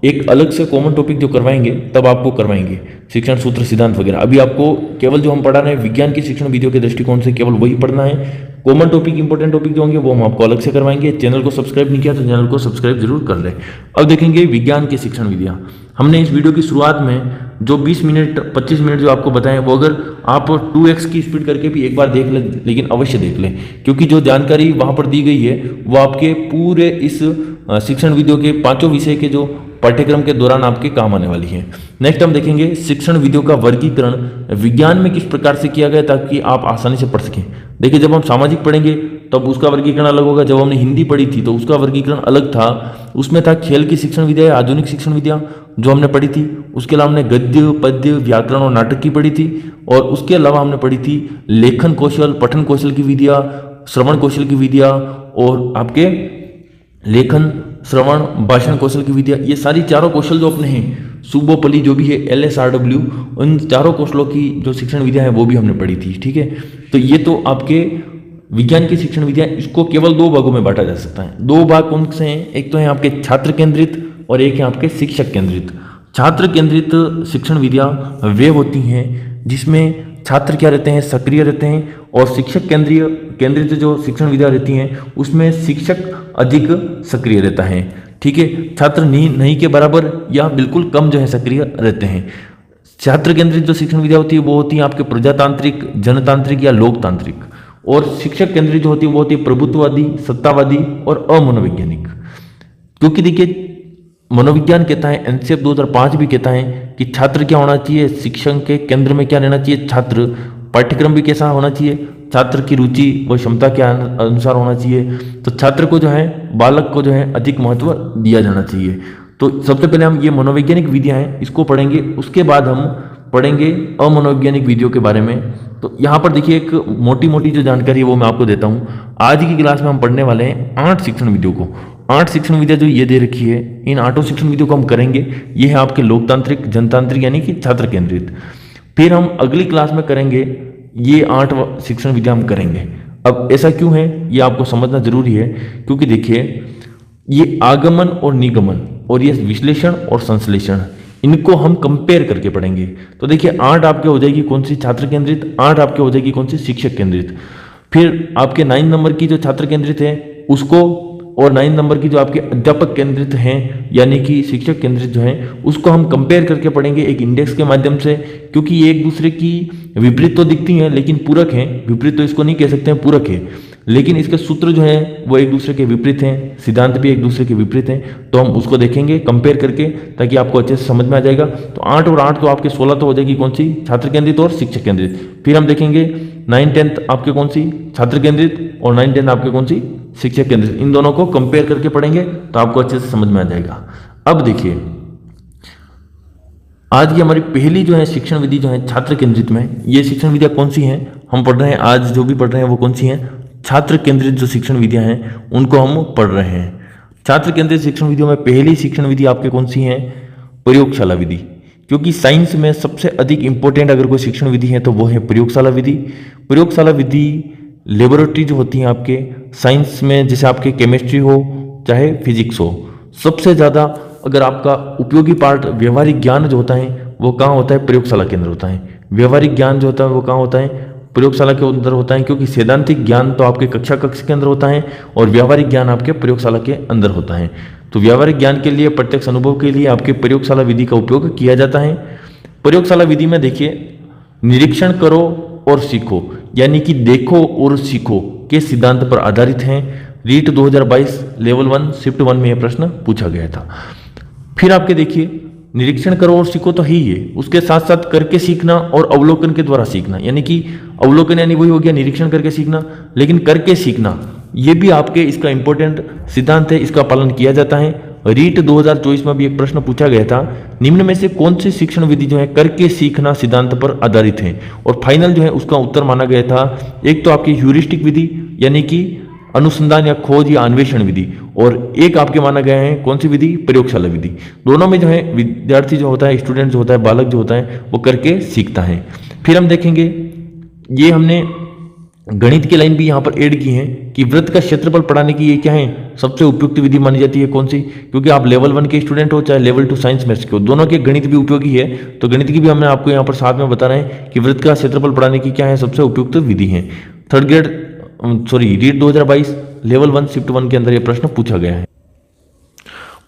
एक अलग से कॉमन टॉपिक जो करवाएंगे तब आपको करवाएंगे, शिक्षण सूत्र सिद्धांत वगैरह। अभी आपको केवल जो हम पढ़ा रहे हैं विज्ञान की शिक्षण विधियों के दृष्टिकोण से केवल वही पढ़ना है। कॉमन टॉपिक, इंपॉर्टेंट टॉपिक जो होंगे वो हम आपको अलग से करवाएंगे। चैनल को सब्सक्राइब नहीं किया तो चैनल को सब्सक्राइब जरूर कर लें। अब देखेंगे विज्ञान की शिक्षण विधियां। हमने इस वीडियो की शुरुआत में जो 20 मिनट 25 मिनट जो आपको बताएं, वो अगर आप 2x की स्पीड करके भी एक बार देख लें, लेकिन अवश्य देख लें, क्योंकि जो जानकारी वहां पर दी गई है वो आपके पूरे इस शिक्षण विधियों के 5 विषय के जो पाठ्यक्रम के दौरान आपके काम आने वाली है। नेक्स्ट हम देखेंगे शिक्षण विधियों का वर्गीकरण विज्ञान में किस प्रकार से किया गया ताकि आप आसानी से पढ़ सकें। देखिए, जब हम सामाजिक पढ़ेंगे तब उसका वर्गीकरण अलग होगा। जब हमने हिंदी पढ़ी थी तो उसका वर्गीकरण अलग था। उसमें था खेल की शिक्षण विधियाँ, आधुनिक शिक्षण विधियाँ जो हमने पढ़ी थी। उसके अलावा हमने गद्य, पद्य, व्याकरण और नाटक की पढ़ी थी। और उसके अलावा हमने पढ़ी थी लेखन कौशल, पठन कौशल की विधियाँ, श्रवण कौशल की विधियाँ और आपके लेखन, श्रवण, भाषण कौशल की विधियाँ। ये सारी चारों कौशल जो अपने हैं, सुबोपली जो भी है, LSRW, उन चारों कौशलों की जो शिक्षण विधियाँ हैं वो भी हमने पढ़ी थी। ठीक है, तो ये तो आपके विज्ञान की शिक्षण विधियाँ। इसको केवल 2 भागों में बांटा जा सकता है। 2 भाग कौन से हैं? एक तो है आपके छात्र केंद्रित और एक है आपके शिक्षक केंद्रित। छात्र केंद्रित शिक्षण विधियाँ वे होती हैं जिसमें छात्र क्या रहते हैं, सक्रिय रहते हैं, और शिक्षक केंद्रित जो शिक्षण विधियाँ रहती हैं उसमें शिक्षक अधिक सक्रिय रहता है। ठीक है, छात्र नहीं के बराबर या बिल्कुल कम जो है सक्रिय रहते हैं। छात्र केंद्रित जो शिक्षण विधियाँ होती है वो होती है आपके प्रजातांत्रिक, जनतांत्रिक या लोकतांत्रिक। और शिक्षक केंद्रित जो होती है वो होती है प्रभुत्ववादी, सत्तावादी और अमनोवैज्ञानिक। क्योंकि देखिए, मनोविज्ञान कहता है, एनसीएफ 2005 भी कहता है कि छात्र क्या होना चाहिए, शिक्षण के केंद्र में क्या रहना चाहिए, छात्र, पाठ्यक्रम भी कैसा होना चाहिए, छात्र की रुचि व क्षमता के अनुसार होना चाहिए। तो छात्र को जो है, बालक को जो है अधिक महत्व दिया जाना चाहिए। तो सबसे पहले हम ये मनोवैज्ञानिक विधियाँ हैं इसको पढ़ेंगे, उसके बाद हम पढ़ेंगे अमनोवैज्ञानिक विधियों के बारे में। तो यहाँ पर देखिए, एक मोटी मोटी जो जानकारी है वो मैं आपको देता हूँ। आज की क्लास में हम पढ़ने वाले हैं 8 शिक्षण विधियों को। 8 शिक्षण विधियाँ जो ये दे रखी है, इन 8 शिक्षण विधियों को हम करेंगे। ये है आपके लोकतांत्रिक, जनतांत्रिक यानी कि छात्र केंद्रित। फिर हम अगली क्लास में करेंगे ये 8 शिक्षण विधियाँ हम करेंगे। अब ऐसा क्यों है ये आपको समझना जरूरी है, क्योंकि देखिए, ये आगमन और निगमन और ये विश्लेषण और संश्लेषण, इनको हम कंपेयर करके पढ़ेंगे। तो देखिए, 8 आपके हो जाएगी कौन सी, छात्र केंद्रित, 8 आपके हो जाएगी कौन सी, शिक्षक केंद्रित। फिर आपके 9 नंबर की जो छात्र केंद्रित है उसको, और 9 नंबर की जो आपके अध्यापक केंद्रित हैं यानी कि शिक्षक केंद्रित जो हैं, उसको हम कंपेयर करके पढ़ेंगे एक इंडेक्स के माध्यम से। क्योंकि ये एक दूसरे की विपरीत तो दिखती हैं लेकिन पूरक हैं। विपरीत तो इसको नहीं कह सकते हैं, पूरक है, लेकिन इसके सूत्र जो हैं वो एक दूसरे के विपरीत हैं, सिद्धांत भी एक दूसरे के विपरीत हैं। तो हम उसको देखेंगे कंपेयर करके, ताकि आपको अच्छे से समझ में आ जाएगा। तो 8 और 8 तो आपके 16 तो हो जाएगी कौन सी, छात्र केंद्रित और शिक्षक केंद्रित। फिर हम देखेंगे 9, 10 आपके कौन सी, छात्र केंद्रित, और 9, 10 आपके कौन सी, शिक्षक केंद्रित। इन दोनों को कंपेयर करके पढ़ेंगे तो आपको अच्छे से समझ में आ जाएगा। अब देखिए, आज की हमारी पहली जो है शिक्षण विधि जो है छात्र केंद्रित में, ये शिक्षण विधियाँ कौन सी हैं हम पढ़ रहे हैं, आज जो भी पढ़ रहे हैं वो कौन सी हैं, छात्र केंद्रित जो शिक्षण विधियाँ हैं उनको हम पढ़ रहे हैं। छात्र केंद्रित शिक्षण विधियों में पहली शिक्षण विधि आपके कौन सी है, प्रयोगशाला विधि। क्योंकि साइंस में सबसे अधिक इंपॉर्टेंट अगर कोई शिक्षण विधि है तो वो है प्रयोगशाला विधि। प्रयोगशाला विधि, लेबोरेटरी जो होती है आपके साइंस में, जैसे आपके केमिस्ट्री हो चाहे फिजिक्स हो, सबसे ज़्यादा अगर आपका उपयोगी पार्ट व्यवहारिक ज्ञान जो होता है वो कहाँ होता है, प्रयोगशाला के अंदर होता है। व्यवहारिक ज्ञान जो होता है वो कहाँ होता है, प्रयोगशाला के अंदर होता है। क्योंकि सैद्धांतिक ज्ञान तो आपके कक्षा कक्ष के अंदर होता है और व्यवहारिक ज्ञान आपके प्रयोगशाला के अंदर होता है। तो व्यवहारिक ज्ञान के लिए, प्रत्यक्ष अनुभव के लिए आपके प्रयोगशाला विधि का उपयोग किया जाता है। प्रयोगशाला विधि में देखिए, निरीक्षण करो और सीखो यानी कि देखो और सीखो के सिद्धांत पर आधारित हैं। रीट 2022 लेवल 1 शिफ्ट 1 में यह प्रश्न पूछा गया था। फिर आपके देखिए, निरीक्षण करो और सीखो तो ही है, उसके साथ साथ करके सीखना और अवलोकन के द्वारा सीखना, यानी कि अवलोकन यानी वही हो गया निरीक्षण करके सीखना, लेकिन करके सीखना ये भी आपके इसका इंपॉर्टेंट सिद्धांत है, इसका पालन किया जाता है। रीट 2024 में भी एक प्रश्न पूछा गया था, निम्न में से कौन सी शिक्षण विधि जो है करके सीखना सिद्धांत पर आधारित है। और फाइनल जो है उसका उत्तर माना गया था, एक तो आपकी ह्यूरिस्टिक विधि यानी कि अनुसंधान या खोज या अन्वेषण विधि, और एक आपके माना गया है कौन सी विधि, प्रयोगशाला विधि। दोनों में जो है विद्यार्थी जो होता है, स्टूडेंट जो होता है, बालक जो होता है वो करके सीखता है। फिर हम देखेंगे, ये हमने गणित की लाइन भी यहाँ पर ऐड की है कि वृत्त का क्षेत्रफल पढ़ाने की ये क्या है, सबसे उपयुक्त विधि मानी जाती है कौन सी, क्योंकि आप लेवल 1 के स्टूडेंट हो चाहे लेवल 2 साइंस मैथ्स के हो, दोनों के गणित भी उपयोगी है। तो गणित की भी हमने आपको यहाँ पर साथ में बता रहे हैं कि वृत्त का क्षेत्रफल पढ़ाने की क्या है सबसे उपयुक्त विधि है। Third grade REET 2022 level 1 shift 1 के अंदर ये प्रश्न पूछा गया है।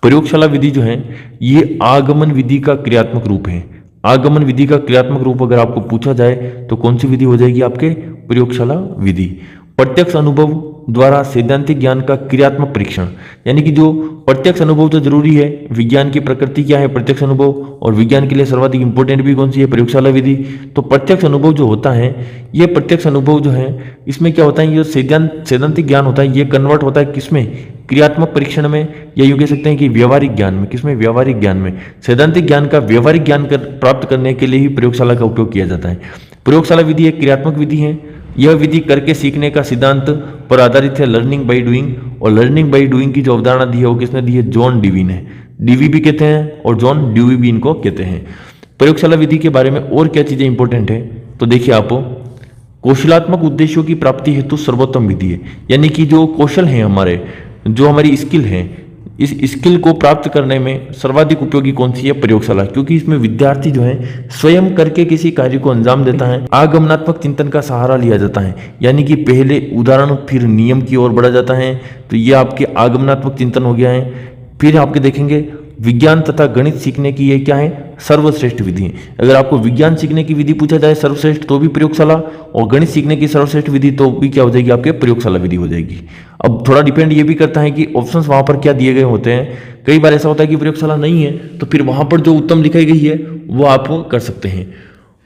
प्रयोगशाला विधि जो है ये आगमन विधि का क्रियात्मक रूप है। आगमन विधि का क्रियात्मक रूप अगर आपको पूछा जाए तो कौन सी विधि हो जाएगी आपके, प्रयोगशाला विधि। प्रत्यक्ष अनुभव द्वारा सैद्धांतिक ज्ञान का क्रियात्मक परीक्षण, यानी कि जो प्रत्यक्ष अनुभव तो जरूरी है, विज्ञान की प्रकृति क्या है प्रत्यक्ष अनुभव, और विज्ञान के लिए सर्वाधिक इंपॉर्टेंट भी कौन सी है, प्रयोगशाला विधि। तो प्रत्यक्ष अनुभव जो होता है, ये प्रत्यक्ष अनुभव जो है इसमें क्या होता है, ये सैद्धांतिक ज्ञान होता है, ये कन्वर्ट होता है किसमें, क्रियात्मक परीक्षण में, या यूं कह सकते हैं कि व्यवहारिक ज्ञान में। किसमें, व्यवहारिक ज्ञान में। सैद्धांतिक ज्ञान का व्यवहारिक ज्ञान प्राप्त करने के लिए ही प्रयोगशाला का उपयोग किया जाता है। प्रयोगशाला विधि एक क्रियात्मक विधि है। यह विधि करके सीखने का सिद्धांत पर आधारित है, लर्निंग बाय डूइंग। और लर्निंग बाय डूइंग की जो अवधारणा दी है वो किसने दी है, जॉन डीवी ने। डीवी भी कहते हैं और जॉन ड्यूवी भी इनको कहते हैं। प्रयोगशाला विधि के बारे में और क्या चीजें इंपॉर्टेंट है, तो देखिए आप, कौशलात्मक उद्देश्यों की प्राप्ति हेतु सर्वोत्तम विधि है, यानी कि जो कौशल है हमारे, जो हमारी स्किल है, इस स्किल को प्राप्त करने में सर्वाधिक उपयोगी कौन सी है, प्रयोगशाला, क्योंकि इसमें विद्यार्थी जो है स्वयं करके किसी कार्य को अंजाम देता है। आगमनात्मक चिंतन का सहारा लिया जाता है, यानी कि पहले उदाहरण फिर नियम की ओर बढ़ा जाता है। तो ये आपके आगमनात्मक चिंतन हो गया है। फिर आपके देखेंगे विज्ञान तथा गणित सीखने की ये क्या है, सर्वश्रेष्ठ विधि है। अगर आपको विज्ञान सीखने की विधि पूछा जाए सर्वश्रेष्ठ तो भी प्रयोगशाला, और गणित सीखने की सर्वश्रेष्ठ विधि तो भी क्या हो जाएगी आपके, प्रयोगशाला विधि हो जाएगी। अब थोड़ा डिपेंड ये भी करता है कि ऑप्शंस वहां पर क्या दिए गए होते हैं। कई बार ऐसा होता है कि प्रयोगशाला नहीं है, तो फिर वहां पर जो उत्तम लिखाई गई है वो आप कर सकते हैं।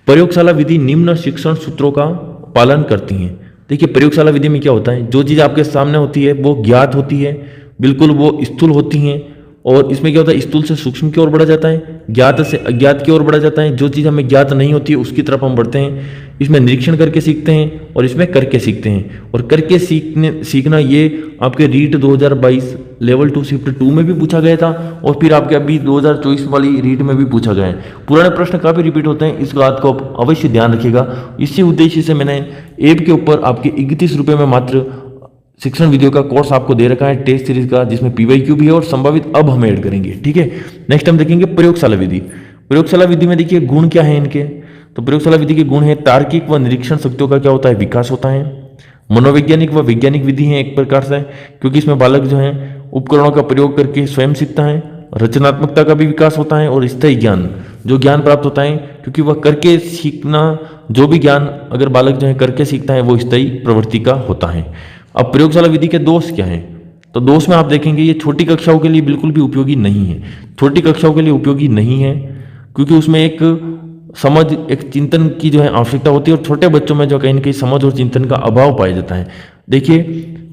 प्रयोगशाला विधि निम्न शिक्षण सूत्रों का पालन करती है। देखिए प्रयोगशाला विधि में क्या होता है, जो चीज आपके सामने होती है वो ज्ञात होती है, बिल्कुल वो स्थूल होती हैं, और इसमें क्या होता है, स्थूल से सूक्ष्म की ओर बढ़ा जाता है, ज्ञात से अज्ञात की ओर बढ़ा जाता है। जो चीज़ हमें ज्ञात नहीं होती है उसकी तरफ हम बढ़ते हैं। इसमें निरीक्षण करके सीखते हैं और इसमें करके सीखते हैं। और करके सीखना ये आपके रीट 2022 लेवल 2 शिफ्ट 2 में भी पूछा गया था, और फिर आपके अभी 2024 वाली रीट में भी पूछा गया है। पुराने प्रश्न काफी रिपीट होते हैं, इस बात को आप अवश्य ध्यान रखिएगा। इसी उद्देश्य से मैंने ऐप के ऊपर आपके 31 रुपये में मात्र शिक्षण वीडियो का कोर्स आपको दे रखा है टेस्ट सीरीज का, जिसमें पीवाईक्यू भी है और संभावित अब हम ऐड करेंगे। ठीक है, नेक्स्ट हम देखेंगे प्रयोगशाला विधि। प्रयोगशाला विधि में देखिए गुण क्या है इनके, तो प्रयोगशाला विधि के गुण है, तार्किक व निरीक्षण शक्तियों का क्या होता है, विकास होता है। मनोवैज्ञानिक व वैज्ञानिक विधि है एक प्रकार से, क्योंकि इसमें बालक जो है उपकरणों का प्रयोग करके स्वयं सीखता है। रचनात्मकता का भी विकास होता है, और स्थायी ज्ञान, जो ज्ञान प्राप्त होता है, क्योंकि वह करके सीखना, जो भी ज्ञान अगर बालक जो है करके सीखता है वो स्थायी प्रवृत्ति का होता है। अब प्रयोगशाला विधि के दोष क्या हैं, तो दोष में आप देखेंगे ये छोटी कक्षाओं के लिए बिल्कुल भी उपयोगी नहीं है। छोटी कक्षाओं के लिए उपयोगी नहीं है क्योंकि उसमें एक समझ, एक चिंतन की जो है आवश्यकता होती है, और छोटे बच्चों में जो कहीं ना कहीं समझ और चिंतन का अभाव पाया जाता है। देखिए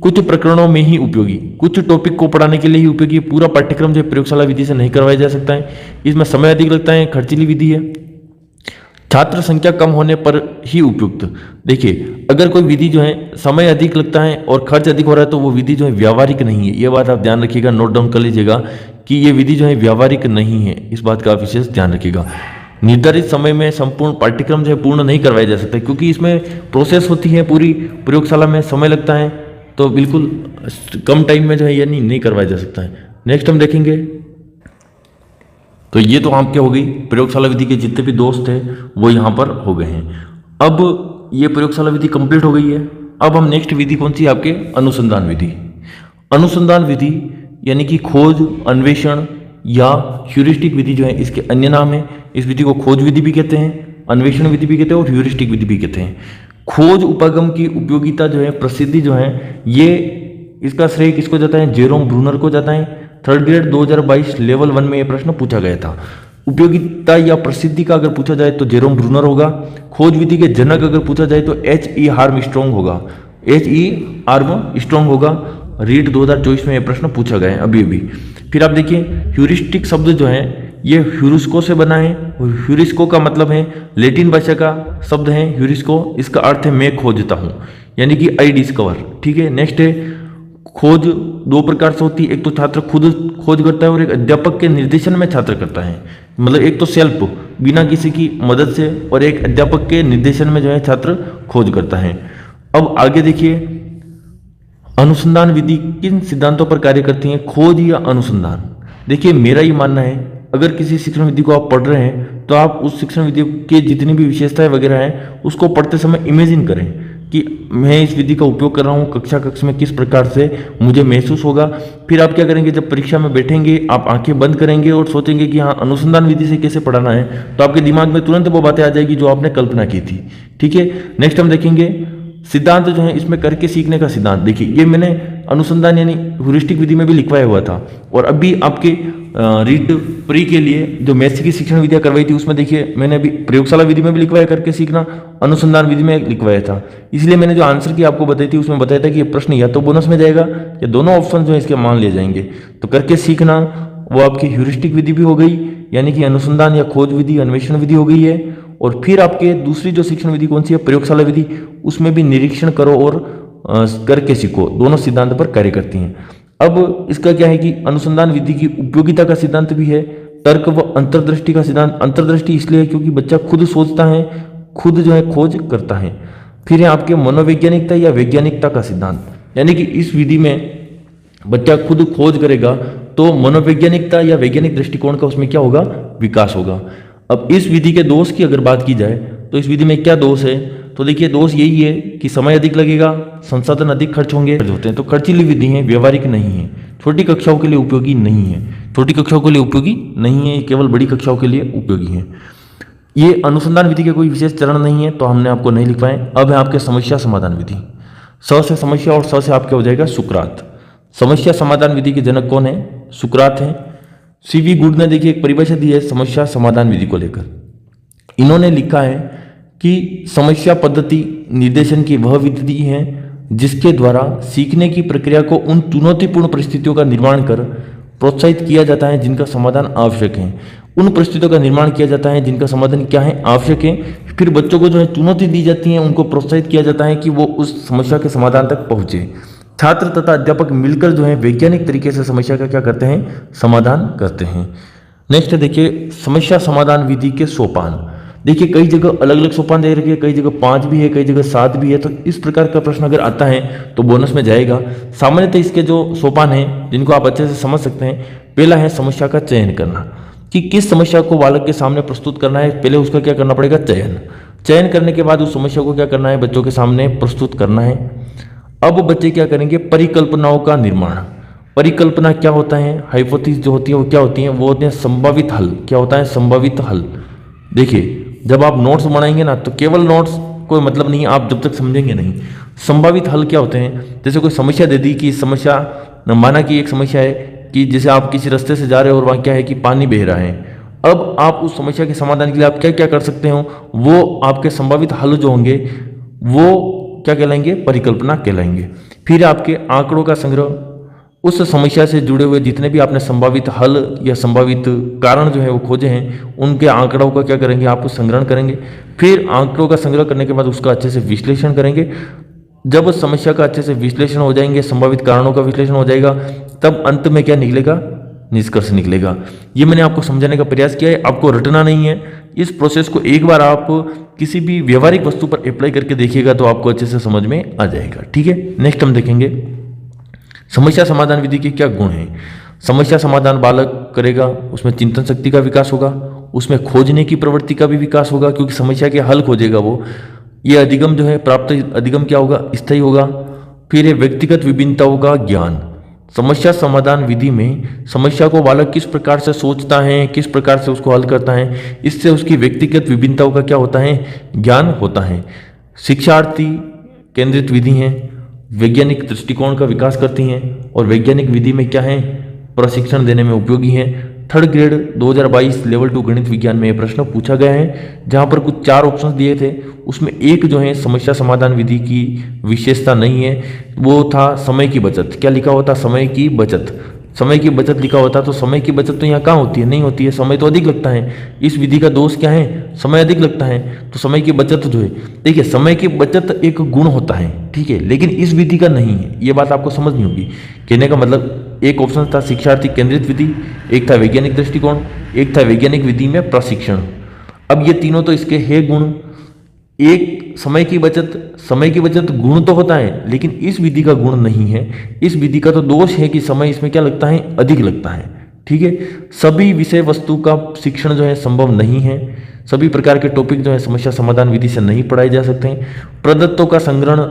कुछ प्रकरणों में ही उपयोगी, कुछ टॉपिक को पढ़ाने के लिए ही उपयोगी। पूरा पाठ्यक्रम जो प्रयोगशाला विधि से नहीं करवाया जा सकता है, इसमें समय अधिक लगता है, खर्चीली विधि है, छात्र संख्या कम होने पर ही उपयुक्त। देखिए अगर कोई विधि जो है समय अधिक लगता है और खर्च अधिक हो रहा है तो वो विधि जो है व्यावहारिक नहीं है। ये बात आप ध्यान रखिएगा, नोट डाउन कर लीजिएगा कि ये विधि जो है व्यावहारिक नहीं है, इस बात का आप विशेष ध्यान रखिएगा। निर्धारित समय में संपूर्ण पाठ्यक्रम जो है पूर्ण नहीं करवाया जा सकता, क्योंकि इसमें प्रोसेस होती है पूरी, प्रयोगशाला में समय लगता है, तो बिल्कुल कम टाइम में जो है ये नहीं करवाया जा सकता है। नेक्स्ट हम देखेंगे, तो ये तो आपके हो गई प्रयोगशाला विधि के जितने भी दोस्त थे वो यहाँ पर हो गए हैं। अब ये प्रयोगशाला विधि कंप्लीट हो गई है। अब हम नेक्स्ट विधि कौन सी, आपके अनुसंधान विधि। अनुसंधान विधि यानी कि खोज, अन्वेषण या ह्यूरिस्टिक विधि जो है इसके अन्य नाम है। इस विधि को खोज विधि भी कहते हैं, अन्वेषण विधि भी कहते हैं और ह्यूरिस्टिक विधि भी कहते हैं। खोज उपागम की उपयोगिता जो है, प्रसिद्धि जो है, ये इसका श्रेय किसको जाता है, जेरोम ब्रूनर को जाता है। थर्ड ग्रेड 2022 लेवल 1 में यह प्रश्न पूछा गया था। उपयोगिता या प्रसिद्धि का अगर पूछा जाए तो जेरोम ब्रूनर होगा। खोज विधि के जनक अगर पूछा जाए तो H.E. आर्मस्ट्रांग होगा, H.E. आर्मस्ट्रांग होगा। रीट 2024 में ये प्रश्न पूछा गया है अभी अभी। फिर आप देखिए ह्यूरिस्टिक शब्द जो है ये ह्यूरिस्को से बना है, और ह्यूरिस्को का मतलब है लैटिन भाषा का शब्द है ह्यूरिस्को, इसका अर्थ है मैं खोजता हूँ, यानी कि आई डिस्कवर। ठीक है, नेक्स्ट है खोज दो प्रकार से होती है, एक तो छात्र खुद खोज करता है और एक अध्यापक के निर्देशन में छात्र करता है। मतलब एक तो सेल्फ बिना किसी की मदद से, और एक अध्यापक के निर्देशन में जो है छात्र खोज करता है। अब आगे देखिए अनुसंधान विधि किन सिद्धांतों पर कार्य करती है, खोज या अनुसंधान। देखिए मेरा ये मानना है अगर किसी शिक्षण विधि को आप पढ़ रहे हैं तो आप उस शिक्षण विधि के जितनी भी विशेषताएं वगैरह हैं उसको पढ़ते समय इमेजिन करें कि मैं इस विधि का उपयोग कर रहा हूँ, कक्षा कक्ष में किस प्रकार से मुझे महसूस होगा। फिर आप क्या करेंगे, जब परीक्षा में बैठेंगे आप आंखें बंद करेंगे और सोचेंगे कि हाँ अनुसंधान विधि से कैसे पढ़ाना है, तो आपके दिमाग में तुरंत वो बातें आ जाएगी जो आपने कल्पना की थी। ठीक है, नेक्स्ट हम देखेंगे सिद्धांत जो है इसमें करके सीखने का सिद्धांत। देखिए ये मैंने अनुसंधान यानी ह्यूरिस्टिक विधि में भी लिखवाया हुआ था, और अभी आपके रीट प्री के लिए जो मैथ्स की शिक्षण विधियां करवाई थी उसमें देखिए मैंने अभी प्रयोगशाला विधि में भी लिखवाया करके सीखना, अनुसंधान विधि में लिखवाया था। इसलिए मैंने जो आंसर की आपको बताई थी उसमें बताया था कि ये प्रश्न या तो बोनस में जाएगा या दोनों ऑप्शन जो है इसके मान लिए जाएंगे। तो करके सीखना वो आपकी ह्यूरिस्टिक विधि भी हो गई, यानी कि अनुसंधान या खोज विधि अन्वेषण विधि हो गई है। और फिर आपके दूसरी जो शिक्षण विधि कौन सी है, प्रयोगशाला विधि, उसमें भी निरीक्षण करो और करके सीखो, दोनों सिद्धांत पर कार्य करती हैं। अब इसका क्या है कि अनुसंधान विधि की उपयोगिता का सिद्धांत भी है, तर्क व अंतर्दृष्टि का सिद्धांत। अंतर्दृष्टि इसलिए है क्योंकि बच्चा खुद सोचता है, खुद जो है खोज करता है। फिर है आपके मनोवैज्ञानिकता या वैज्ञानिकता का सिद्धांत, यानी कि इस विधि में बच्चा खुद खोज करेगा तो मनोवैज्ञानिकता या वैज्ञानिक दृष्टिकोण का उसमें क्या होगा, विकास होगा। अब इस विधि के दोष की अगर बात की जाए तो इस विधि में क्या दोष है, तो देखिए दोष यही है कि समय अधिक लगेगा, संसाधन अधिक खर्च होंगे होते हैं, तो खर्चीली विधि है, व्यवहारिक नहीं है, छोटी कक्षाओं के लिए उपयोगी नहीं है, छोटी कक्षाओं के लिए उपयोगी नहीं है, केवल बड़ी कक्षाओं के लिए उपयोगी है। ये अनुसंधान विधि के कोई विशेष चरण नहीं है तो हमने आपको नहीं लिख पाए। अब है आपके समस्या समाधान विधि। स से समस्या और स से आपके हो जाएगा सुकरात। समस्या समाधान विधि के जनक कौन है, सुकरात है। सीवी गुड ने देखिए एक परिभाषा दी है समस्या समाधान विधि को लेकर। इन्होंने लिखा है कि समस्या पद्धति निर्देशन की वह विधि है जिसके द्वारा सीखने की प्रक्रिया को उन चुनौतीपूर्ण परिस्थितियों का निर्माण कर प्रोत्साहित किया जाता है जिनका समाधान आवश्यक है। उन परिस्थितियों का निर्माण किया जाता है जिनका समाधान क्या है, आवश्यक है। फिर बच्चों को जो है चुनौती दी जाती है, उनको प्रोत्साहित किया जाता है कि वो उस समस्या के समाधान तक पहुंचे। छात्र तथा अध्यापक मिलकर जो है वैज्ञानिक तरीके से समस्या का क्या करते हैं, समाधान करते हैं। नेक्स्ट देखिए समस्या समाधान विधि के सोपान। देखिए कई जगह अलग अलग सोपान दे रखे हैं, कई जगह 5 भी है, कई जगह 7 भी है, तो इस प्रकार का प्रश्न अगर आता है तो बोनस में जाएगा। सामान्यतः इसके जो सोपान हैं जिनको आप अच्छे से समझ सकते हैं, पहला है समस्या का चयन करना, कि किस समस्या को बालक के सामने प्रस्तुत करना है, पहले उसका क्या करना पड़ेगा, चयन करने के बाद उस समस्या को क्या करना है, बच्चों के सामने प्रस्तुत करना है। अब बच्चे क्या करेंगे, परिकल्पनाओं का निर्माण। परिकल्पना क्या होता है, हाइपोथेसिस जो होती है वो क्या होती है, वो होते हैं संभावित हल। क्या होता है, संभावित हल। देखिए जब आप नोट्स बनाएंगे ना तो केवल नोट्स कोई मतलब नहीं, आप जब तक समझेंगे नहीं। संभावित हल क्या होते हैं, जैसे कोई समस्या दे दी कि समस्या, माना कि एक समस्या है कि जैसे आप किसी रास्ते से जा रहे हो और वहाँ क्या है कि पानी बह रहा है। अब आप उस समस्या के समाधान के लिए आप क्या क्या कर सकते हो, वो आपके संभावित हल जो होंगे वो क्या कहलाएंगे, परिकल्पना कहलाएंगे। फिर आपके आंकड़ों का संग्रह, उस समस्या से जुड़े हुए जितने भी आपने संभावित हल या संभावित कारण जो है वो खोजे हैं, उनके आंकड़ों का क्या करेंगे, आप संग्रहण करेंगे। फिर आंकड़ों का संग्रह करने के बाद उसका अच्छे से विश्लेषण करेंगे। जब उस समस्या का अच्छे से विश्लेषण हो जाएंगे, संभावित कारणों का विश्लेषण हो जाएगा, तब अंत में क्या निकलेगा, निष्कर्ष निकलेगा। ये मैंने आपको समझाने का प्रयास किया है, आपको रटना नहीं है। इस प्रोसेस को एक बार आप किसी भी व्यवहारिक वस्तु पर अप्लाई करके देखिएगा तो आपको अच्छे से समझ में आ जाएगा। ठीक है, नेक्स्ट हम देखेंगे समस्या समाधान विधि के क्या गुण हैं। समस्या समाधान बालक करेगा, उसमें चिंतन शक्ति का विकास होगा, उसमें खोजने की प्रवृत्ति का भी विकास होगा क्योंकि समस्या के हल खोजेगा वो। ये अधिगम जो है प्राप्त अधिगम क्या होगा, स्थायी होगा। फिर ये व्यक्तिगत विभिन्नताओं का ज्ञान। समस्या समाधान विधि में समस्या को बालक किस प्रकार से सोचता है, किस प्रकार से उसको हल करता है, इससे उसकी व्यक्तिगत विभिन्नताओं का क्या होता है, ज्ञान होता है। शिक्षार्थी केंद्रित विधि है, वैज्ञानिक दृष्टिकोण का विकास करती हैं और वैज्ञानिक विधि में क्या है, प्रशिक्षण देने में उपयोगी है थर्ड ग्रेड 2022 लेवल 2 गणित विज्ञान में ये प्रश्न पूछा गया है, जहां पर कुछ 4 ऑप्शंस दिए थे। उसमें एक जो है समस्या समाधान विधि की विशेषता नहीं है, वो था समय की बचत। क्या लिखा हुआ था? समय की बचत। समय की बचत लिखा होता तो समय की बचत तो यहाँ कहाँ होती है? नहीं होती है, समय तो अधिक लगता है। इस विधि का दोष क्या है? समय अधिक लगता है, तो समय की बचत जो है, देखिए समय की बचत एक गुण होता है, ठीक है, लेकिन इस विधि का नहीं है। ये बात आपको समझनी होगी। कहने का मतलब एक ऑप्शन था शिक्षार्थी केंद्रित विधि, एक था वैज्ञानिक दृष्टिकोण, एक था वैज्ञानिक विधि में प्रशिक्षण। अब ये तीनों तो इसके है गुण। एक समय की बचत गुण तो होता है, लेकिन इस विधि का गुण नहीं है। इस विधि का तो दोष है कि समय इसमें क्या लगता है? अधिक लगता है, ठीक है। सभी विषय वस्तु का शिक्षण जो है संभव नहीं है। सभी प्रकार के टॉपिक जो है समस्या समाधान विधि से नहीं पढ़ाए जा सकते हैं। प्रदत्तों का संग्रहण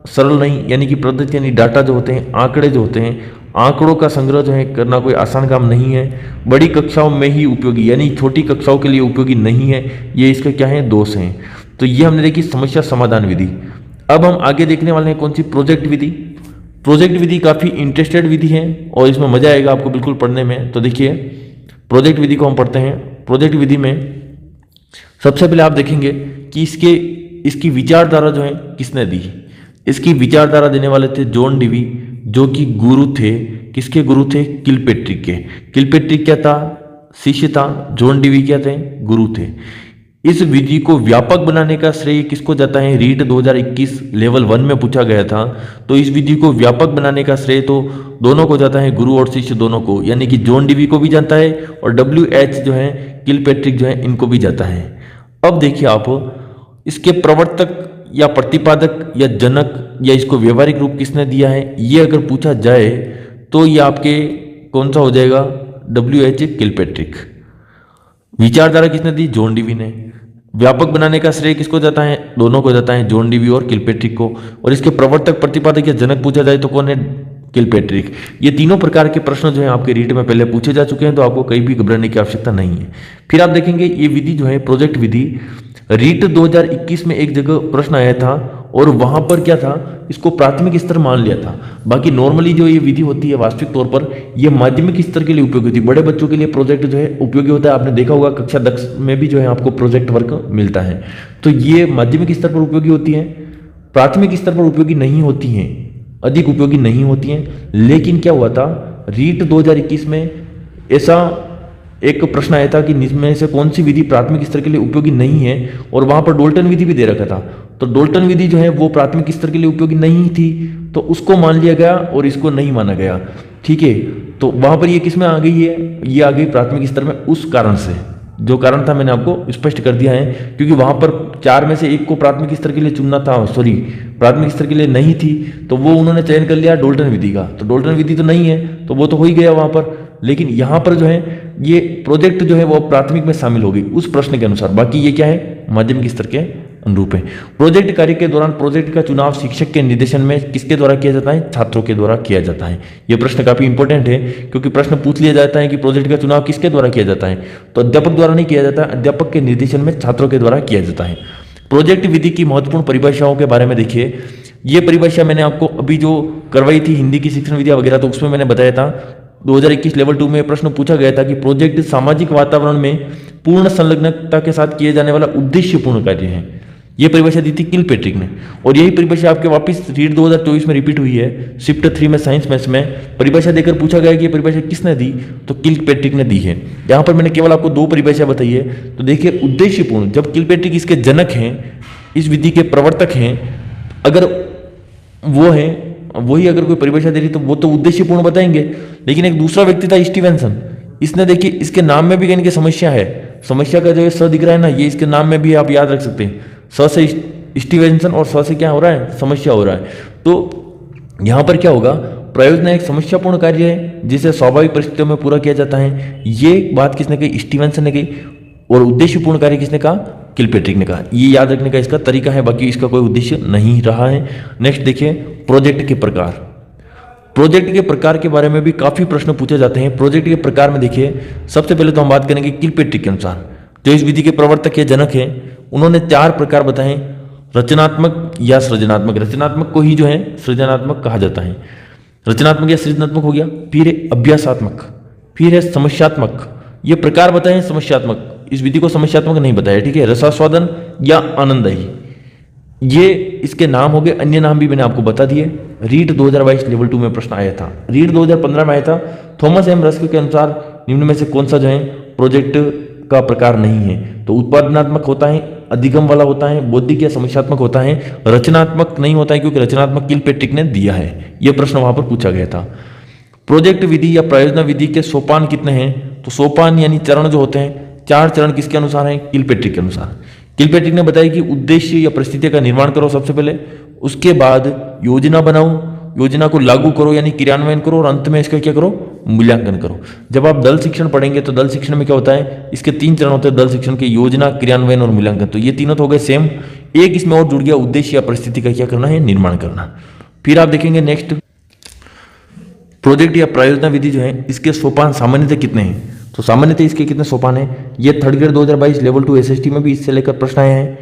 सरल नहीं, यानी कि प्रदत्त यानी डाटा जो होते हैं, आंकड़े जो होते हैं, आंकड़ों का संग्रह जो है करना कोई आसान काम नहीं है। बड़ी कक्षाओं में ही उपयोगी, यानी छोटी कक्षाओं के लिए उपयोगी नहीं है। ये इसके क्या है? दोष हैं। तो ये हमने देखी समस्या समाधान विधि। अब हम आगे देखने वाले हैं कौन सी? प्रोजेक्ट विधि। प्रोजेक्ट विधि काफ़ी इंटरेस्टेड विधि है और इसमें मजा आएगा आपको बिल्कुल पढ़ने में। तो देखिए प्रोजेक्ट विधि को हम पढ़ते हैं। प्रोजेक्ट विधि में सबसे पहले आप देखेंगे कि इसकी विचारधारा जो है किसने दी। इसकी विचारधारा देने वाले थे जॉन डीवी, जो कि गुरु थे। किसके गुरु थे? किलपेट्रिक के। किलपेट्रिक क्या था? शिष्य था। जॉन डीवी क्या थे? गुरु थे। इस विधि को व्यापक बनाने का श्रेय किसको जाता है? रीट 2021 लेवल 1 में पूछा गया था, तो इस विधि को व्यापक बनाने का श्रेय तो दोनों को जाता है, गुरु और शिष्य दोनों को, यानी कि जॉन डीवी को भी जाता है और WH जो है किलपेट्रिक जो है इनको भी जाता है। अब देखिए आप इसके प्रवर्तक या प्रतिपादक या जनक या इसको व्यवहारिक रूप किसने दिया है, ये अगर पूछा जाए तो ये आपके कौन सा हो जाएगा? WH किलपेट्रिक। विचारधारा किसने दी? जॉन डीवी ने। व्यापक बनाने का श्रेय किसको जाता है? दोनों को जाता है, जॉन डीवी और किलपेट्रिक को। और इसके प्रवर्तक प्रतिपादक या जनक पूछा जाए तो कौन है? किलपेट्रिक। ये तीनों प्रकार के प्रश्न जो है आपके रीट में पहले पूछे जा चुके हैं, तो आपको कहीं भी घबराने की आवश्यकता नहीं है। फिर आप देखेंगे ये विधि जो है प्रोजेक्ट विधि, रीट 2021 में एक जगह प्रश्न आया था और वहां पर क्या था? इसको प्राथमिक स्तर मान लिया था। बाकी नॉर्मली जो ये विधि होती है वास्तविक तौर पर ये माध्यमिक स्तर के लिए उपयोगी होती है। बड़े बच्चों के लिए प्रोजेक्ट जो है उपयोगी होता है। आपने देखा होगा कक्षा 10 में भी जो है आपको प्रोजेक्ट वर्क मिलता है। तो ये माध्यमिक स्तर पर उपयोगी होती है, प्राथमिक स्तर पर उपयोगी नहीं होती हैं, अधिक उपयोगी नहीं होती हैं। लेकिन क्या हुआ था? रीट 2021 में ऐसा एक प्रश्न आया था कि इनमें से कौन सी विधि प्राथमिक स्तर के लिए उपयोगी नहीं है, और वहां पर डोल्टन विधि भी दे रखा था। तो डोल्टन विधि जो है वो प्राथमिक स्तर के लिए उपयोगी नहीं थी, तो उसको मान लिया गया और इसको नहीं माना गया, ठीक है। तो वहां पर ये किस में आ गई है? ये आ गई प्राथमिक स्तर में। उस कारण से जो कारण था मैंने आपको स्पष्ट कर दिया है, क्योंकि वहां पर 4 में से एक को प्राथमिक स्तर के लिए चुनना था, सॉरी प्राथमिक स्तर के लिए नहीं थी, तो वो उन्होंने चयन कर लिया डोल्टन विधि का। तो डोल्टन विधि तो नहीं है, तो वो तो हो ही गया वहां पर। लेकिन यहां पर जो है ये प्रोजेक्ट जो है वो प्राथमिक में शामिल होगी उस प्रश्न के अनुसार। बाकी ये क्या है? माध्यमिक स्तर के अनुरूप है। प्रोजेक्ट कार्य के दौरान प्रोजेक्ट का चुनाव शिक्षक के निर्देशन में किसके द्वारा किया जाता है? छात्रों के द्वारा किया जाता है। यह प्रश्न काफी इंपॉर्टेंट है, क्योंकि प्रश्न पूछ लिया जाता है कि प्रोजेक्ट का चुनाव किसके द्वारा किया जाता है, तो अध्यापक द्वारा नहीं किया जाता, अध्यापक के निर्देशन में छात्रों के द्वारा किया जाता है। प्रोजेक्ट विधि की महत्वपूर्ण परिभाषाओं के बारे में देखिए। ये परिभाषा मैंने आपको अभी जो करवाई थी हिंदी की शिक्षण विद्या वगैरह, तो उसमें मैंने बताया था 2021 लेवल 2 में प्रश्न पूछा गया था कि प्रोजेक्ट सामाजिक वातावरण में पूर्ण संलग्नता के साथ किए जाने वाला उद्देश्यपूर्ण कार्य है। यह परिभाषा दी थी किलपेट्रिक ने, और यही परिभाषा आपके वापस रीट 2024 में रिपीट हुई है। शिफ्ट 3 में साइंस मैथ्स में परिभाषा देकर पूछा गया कि ये परिभाषा किसने दी, तो किलपेट्रिक ने दी है। यहां पर मैंने केवल आपको 2 परिभाषा बताई है। तो देखिए उद्देश्यपूर्ण, जब किलपेट्रिक इसके जनक हैं, इस विधि के प्रवर्तक हैं, अगर वो हैं वही अगर कोई परिभाषा दे रही तो वो तो उद्देश्यपूर्ण बताएंगे। लेकिन एक दूसरा व्यक्ति था स्टीवेंसन, इसने देखिए इसके नाम में भी कहीं की समस्या है, समस्या का जो है स दिख रहा है ना, ये इसके नाम में भी आप याद रख सकते हैं। स से स्टीवेंसन और स से क्या हो रहा है? समस्या हो रहा है। तो यहां पर क्या होगा? प्रयोजना एक समस्यापूर्ण कार्य है जिसे स्वाभाविक परिस्थितियों में पूरा किया जाता है। ये बात किसने कही? स्टीवेंसन ने कही। और उद्देश्यपूर्ण कार्य किसने कहा? किलपेट्रिक ने कहा। ये याद रखने का इसका तरीका है, बाकी इसका कोई उद्देश्य नहीं रहा है। नेक्स्ट देखिए प्रोजेक्ट के प्रकार। प्रोजेक्ट के प्रकार के बारे में भी काफी प्रश्न पूछे जाते हैं। प्रोजेक्ट के प्रकार में देखिए सबसे पहले तो हम बात करेंगे किलपेट्रिक के अनुसार, जो इस विधि के प्रवर्तक या जनक है। उन्होंने 4 प्रकार बताए, रचनात्मक या सृजनात्मक। रचनात्मक को ही जो है सृजनात्मक कहा जाता है। रचनात्मक या सृजनात्मक हो गया। फिर है अभ्यासात्मक, फिर है समस्यात्मक ये प्रकार बताएं समस्यात्मक, इस विधि को समस्यात्मक नहीं बताया, ठीक है। रसास्वादन या आनंददायी, ये इसके नाम हो गए। अन्य नाम भी मैंने आपको बता दिए। रीट 2022 लेवल 2 में प्रश्न आया था। रीट 2015 में आया था। थॉमस एम रस्क के अनुसार निम्न में से कौन सा जो है प्रोजेक्ट का प्रकार नहीं है? तो उत्पादनात्मक होता है, अधिगम वाला होता है, बौद्धिक या समस्यात्मक होता है, रचनात्मक नहीं होता है, क्योंकि रचनात्मक किलपेट्रिक ने दिया है। यह प्रश्न वहां पर पूछा गया था। प्रोजेक्ट विधि या प्रायोजना विधि के सोपान कितने हैं? तो सोपान यानी चरण जो होते हैं, 4 चरण किसके अनुसार हैं? किलपेट्रिक के अनुसार। किलपेट्रिक ने बताया कि उद्देश्य या परिस्थिति का निर्माण करो सबसे पहले, उसके बाद योजना बनाओ, योजना को लागू करो यानी क्रियान्वयन करो, और अंत में इसका क्या करो? मूल्यांकन करो। जब आप दल शिक्षण पढ़ेंगे तो दल शिक्षण में क्या होता है? इसके 3 चरण होते हैं दल शिक्षण के, योजना, क्रियान्वयन और मूल्यांकन। तो ये तीनों तो हो गए सेम। एक इसमें और जुड़ गया, उद्देश्य या परिस्थिति का क्या करना है? निर्माण करना। फिर आप देखेंगे नेक्स्ट, प्रोजेक्ट या प्रायोजना विधि जो है इसके सोपान सामान्यतः कितने हैं? तो सामान्यतः इसके कितने सोपान हैं? ये थर्ड ग्रेड 2022 लेवल 2 एसएसटी में भी इससे लेकर प्रश्न आए हैं।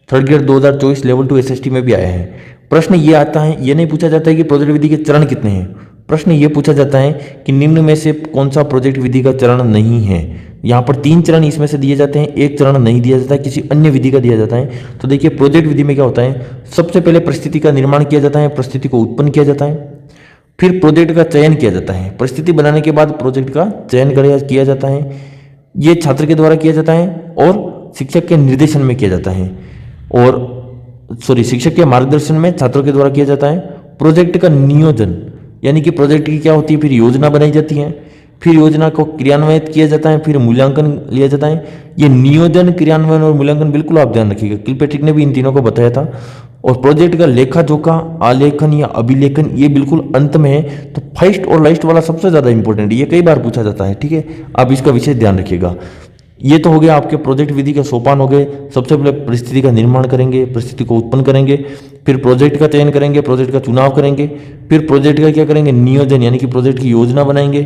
थर्ड ग्रेड 2024 लेवल 2 एसएसटी में भी आया है। प्रश्न ये आता है, ये नहीं पूछा जाता है कि प्रोजेक्ट विधि के चरण कितने हैं। प्रश्न ये पूछा जाता है कि निम्न में से कौन सा प्रोजेक्ट विधि का चरण नहीं है। यहाँ पर 3 चरण इसमें से दिए जाते हैं, 1 चरण नहीं दिया जाता है, किसी अन्य विधि का दिया जाता है। तो देखिए प्रोजेक्ट विधि में क्या होता है? सबसे पहले परिस्थिति का निर्माण किया जाता है, परिस्थिति को उत्पन्न किया जाता है, फिर प्रोजेक्ट का चयन किया जाता है। परिस्थिति बनाने के बाद प्रोजेक्ट का चयन किया जाता है, ये छात्र के द्वारा किया जाता है और शिक्षक के निर्देशन में किया जाता है, और शिक्षक के मार्गदर्शन में छात्रों के द्वारा किया जाता है। प्रोजेक्ट का नियोजन यानी कि प्रोजेक्ट की क्या होती है? फिर योजना बनाई जाती है, फिर योजना को क्रियान्वित किया जाता है, फिर मूल्यांकन लिया जाता है। ये नियोजन, क्रियान्वयन और मूल्यांकन बिल्कुल आप ध्यान रखिएगा, किलपेट्रिक ने भी इन तीनों को बताया था। और प्रोजेक्ट का लेखा जोखा, आलेखन या अभिलेखन, ये बिल्कुल अंत में है। तो फर्स्ट और लास्ट वाला सबसे ज्यादा इंपॉर्टेंट है, ये कई बार पूछा जाता है, ठीक है। आप इसका विशेष ध्यान रखिएगा। ये तो हो गया आपके प्रोजेक्ट विधि के सोपान हो गए। सबसे पहले परिस्थिति का निर्माण करेंगे, परिस्थिति को उत्पन्न करेंगे, फिर प्रोजेक्ट का चयन करेंगे, प्रोजेक्ट का चुनाव करेंगे, फिर प्रोजेक्ट का क्या करेंगे? नियोजन यानी कि प्रोजेक्ट की योजना बनाएंगे,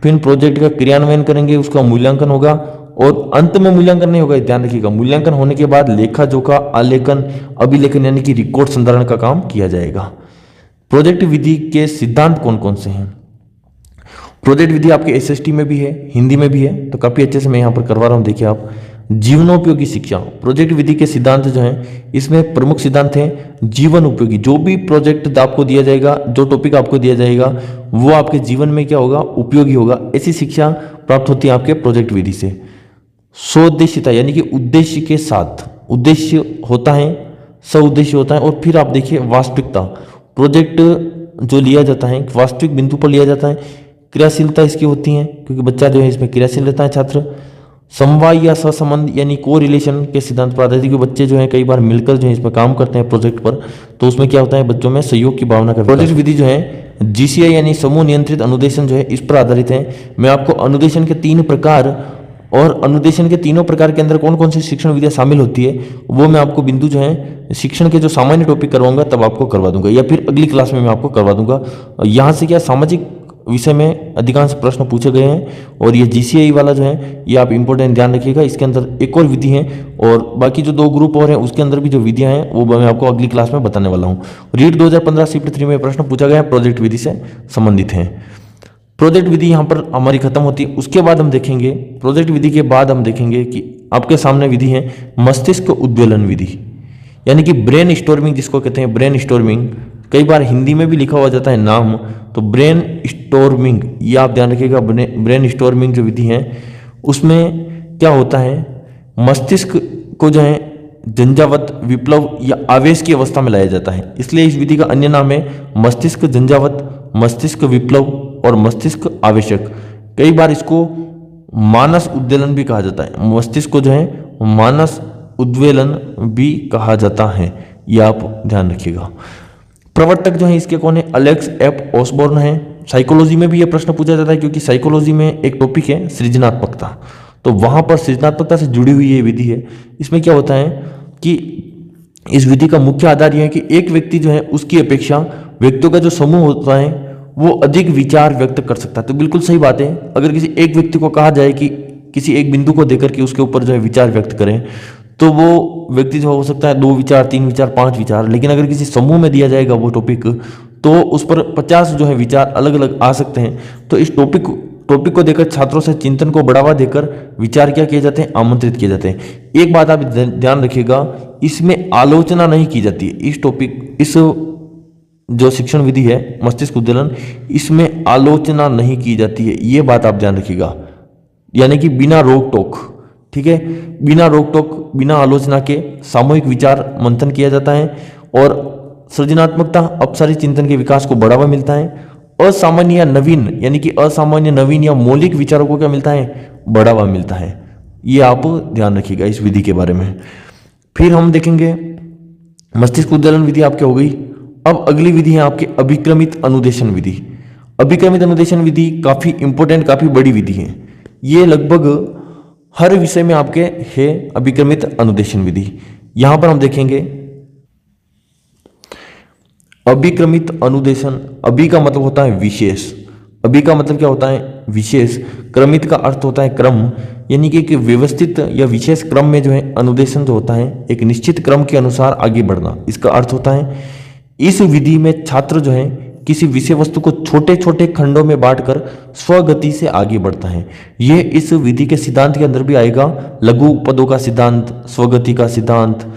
फिर प्रोजेक्ट का क्रियान्वयन करेंगे, उसका मूल्यांकन होगा, और अंत में मूल्यांकन नहीं होगा, ध्यान रखिएगा। मूल्यांकन होने के बाद लेखा जोखा, आलेखन, अभिलेखन यानी कि रिकॉर्ड संधारण का काम किया जाएगा। प्रोजेक्ट विधि के सिद्धांत कौन कौन से हैं? प्रोजेक्ट विधि आपके एसएसटी में भी है, हिंदी में भी है, तो काफी अच्छे से मैं यहाँ पर करवा रहा हूँ। देखिए आप, जीवनोपयोगी शिक्षा, प्रोजेक्ट विधि के सिद्धांत जो हैं इसमें प्रमुख सिद्धांत हैं जीवन उपयोगी। जो भी प्रोजेक्ट आपको दिया जाएगा, जो टॉपिक आपको दिया जाएगा, वो आपके जीवन में क्या होगा? उपयोगी होगा। ऐसी शिक्षा प्राप्त होती है आपके प्रोजेक्ट विधि से। सोउद्देश्यता यानी कि उद्देश्य के साथ, उद्देश्य होता है, सउद्देश्य होता है, और फिर आप देखिए वास्तविकता, प्रोजेक्ट जो लिया जाता है वास्तविक बिंदु पर लिया जाता है। क्रियाशीलता इसकी होती है क्योंकि बच्चा जो है इसमें क्रियाशील रहता है छात्र। समवाय या सहसंबंध यानी को रिलेशन के सिद्धांत पर आधारित, क्योंकि बच्चे जो है कई बार मिलकर जो है इसमें काम करते हैं प्रोजेक्ट पर, तो उसमें क्या होता है? बच्चों में सहयोग की भावना का। प्रोजेक्ट विधि जो है जीसीआई यानी समूह नियंत्रित अनुदेशन जो है इस पर आधारित है। मैं आपको अनुदेशन के 3 प्रकार और अनुदेशन के तीनों प्रकार के अंदर कौन कौन सी शिक्षण विधियां शामिल होती है वो मैं आपको बिंदु जो है शिक्षण के जो सामान्य टॉपिक करवाऊंगा तब आपको करवा दूंगा, या फिर अगली क्लास में मैं आपको करवा दूंगा। यहाँ से क्या सामाजिक विषय में अधिकांश प्रश्न पूछे गए हैं, और ये जीसीआई वाला जो है ये आप इंपॉर्टेंट ध्यान रखिएगा। इसके अंदर एक और विधि है, और बाकी जो 2 ग्रुप और हैं उसके अंदर भी जो विधियां हैं वो मैं आपको अगली क्लास में बताने वाला हूँ। रीट 2015 शिफ्ट 3 में प्रश्न पूछा गया है, प्रोजेक्ट विधि से संबंधित है। प्रोजेक्ट विधि यहाँ पर हमारी खत्म होती है। उसके बाद हम देखेंगे, प्रोजेक्ट विधि के बाद हम देखेंगे कि आपके सामने विधि है मस्तिष्क उद्वेलन विधि, यानी कि ब्रेन स्टॉर्मिंग जिसको कहते हैं। ब्रेन स्टॉर्मिंग कई बार हिंदी में भी लिखा हुआ जाता है नाम, तो ब्रेन स्टॉर्मिंग ये आप ध्यान रखिएगा। ब्रेन स्टॉर्मिंग जो विधि है उसमें क्या होता है? मस्तिष्क को जो है झंझावत, विप्लव या आवेश की अवस्था में लाया जाता है, इसलिए इस विधि का अन्य नाम है मस्तिष्क झंझावत, मस्तिष्क विप्लव और मस्तिष्क आवेशक। कई बार इसको मानस उद्वेलन भी कहा जाता है। मस्तिष्क को जो है मानस उद्वेलन भी कहा जाता है, ये आप ध्यान रखिएगा। प्रवर्तक जो है इसके कौन है? अलेक्स एफ ऑसबॉर्न है। साइकोलॉजी में भी ये प्रश्न पूछा जाता है क्योंकि साइकोलॉजी में एक टॉपिक है सृजनात्मकता, तो वहां पर सृजनात्मकता से जुड़ी हुई ये विधि है। इसमें क्या होता है कि इस विधि का मुख्य आधार यह है कि एक व्यक्ति जो है उसकी अपेक्षा व्यक्तियों का जो समूह होता है वो अधिक विचार व्यक्त कर सकता है। तो बिल्कुल सही बात है, अगर किसी एक व्यक्ति को कहा जाए कि किसी एक बिंदु को देकर के उसके ऊपर जो है विचार व्यक्त करें, तो वो व्यक्ति जो हो सकता है 2 विचार, 3 विचार, 5 विचार, लेकिन अगर किसी समूह में दिया जाएगा वो टॉपिक, तो उस पर 50 जो है विचार अलग अलग आ सकते हैं। तो इस टॉपिक टॉपिक को देकर छात्रों से चिंतन को बढ़ावा देकर विचार क्या किए जाते हैं, आमंत्रित किए जाते हैं। एक बात आप ध्यान रखिएगा, इसमें आलोचना नहीं की जाती है। इस टॉपिक, इस जो शिक्षण विधि है मस्तिष्क उद्दोलन, इसमें आलोचना नहीं की जाती है, ये बात आप ध्यान रखिएगा। यानी कि बिना रोक टोक, ठीक है, बिना रोक टोक, बिना आलोचना के सामूहिक विचार मंथन किया जाता है और सृजनात्मकता, अपसारी चिंतन के विकास को बढ़ावा मिलता है। असामान्य या नवीन, यानी कि असामान्य, नवीन या मौलिक विचारों को क्या मिलता है, बढ़ावा मिलता है। ये आप ध्यान रखिएगा इस विधि के बारे में। फिर हम देखेंगे मस्तिष्क उद्दोलन विधि आपकी हो गई। अब अगली विधि है आपकी अभिक्रमित अनुदेशन विधि। अभिक्रमित अनुदेशन विधि काफी इंपॉर्टेंट, काफी बड़ी विधि है। ये लगभग हर विषय में आपके है अभिक्रमित अनुदेशन विधि। यहां पर हम देखेंगे अभिक्रमित अनुदेशन। अभि का मतलब होता है विशेष, अभि का मतलब क्या होता है, विशेष। क्रमित का अर्थ होता है क्रम, यानी कि एक व्यवस्थित या विशेष क्रम में जो है अनुदेशन जो होता है एक निश्चित क्रम के अनुसार आगे बढ़ना, इसका अर्थ होता है। इस विधि में छात्र जो है किसी विषय वस्तु को छोटे छोटे खंडों में बांटकर स्वगति से आगे बढ़ता है। यह इस विधि के सिद्धांत के अंदर भी आएगा, लघु पदों का सिद्धांत, स्वगति का सिद्धांत,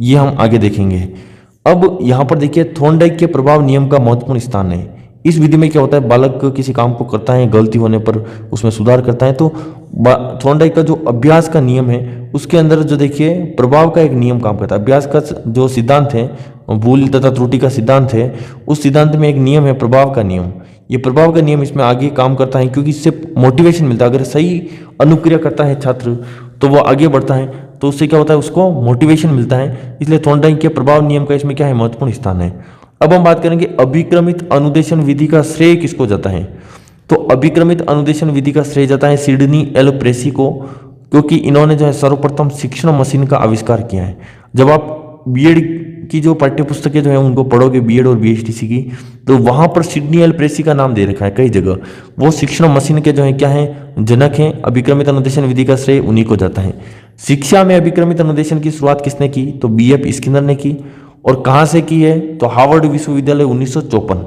ये हम आगे देखेंगे। अब यहां पर देखिए थॉर्नडाइक के प्रभाव नियम का महत्वपूर्ण स्थान है। इस विधि में क्या होता है, बालक किसी काम को करता है, गलती होने पर उसमें सुधार करता है, तो थॉर्नडाइक का जो अभ्यास का नियम है उसके अंदर जो देखिए प्रभाव का एक नियम काम करता है। अभ्यास का जो सिद्धांत है, भूल तथा त्रुटि का सिद्धांत है, उस सिद्धांत में एक नियम है प्रभाव का नियम। ये प्रभाव का नियम इसमें आगे काम करता है क्योंकि इससे मोटिवेशन मिलता है। अगर सही अनुक्रिया करता है छात्र तो वो आगे बढ़ता है, तो उससे क्या होता है, उसको मोटिवेशन मिलता है। इसलिए थॉर्नडाइक के प्रभाव नियम का इसमें क्या है, महत्वपूर्ण स्थान है। अब हम बात करेंगे अभिक्रमित अनुदेशन विधि का श्रेय किसको जाता है। तो अभिक्रमित अनुदेशन विधि का श्रेय जाता है सिडनी एल प्रेसी को, क्योंकि इन्होंने जो है सर्वप्रथम शिक्षण मशीन का आविष्कार किया है। जब आप बीएड की जो पाठ्य पुस्तकें जो है उनको पढ़ोगे, बीएड और बीएचटीसी की, तो वहां पर सिडनी एल प्रेसी का नाम दे रखा है कई जगह। वो शिक्षण मशीन के जो है क्या है, जनक हैं। अभिक्रमित अनुदेशन विधि का श्रेय उन्हीं को जाता है। शिक्षा में अभिक्रमित अनुदेशन की शुरुआत किसने की, तो बीएफ स्किनर ने की। और कहां से की है, तो हार्वर्ड विश्वविद्यालय 1954।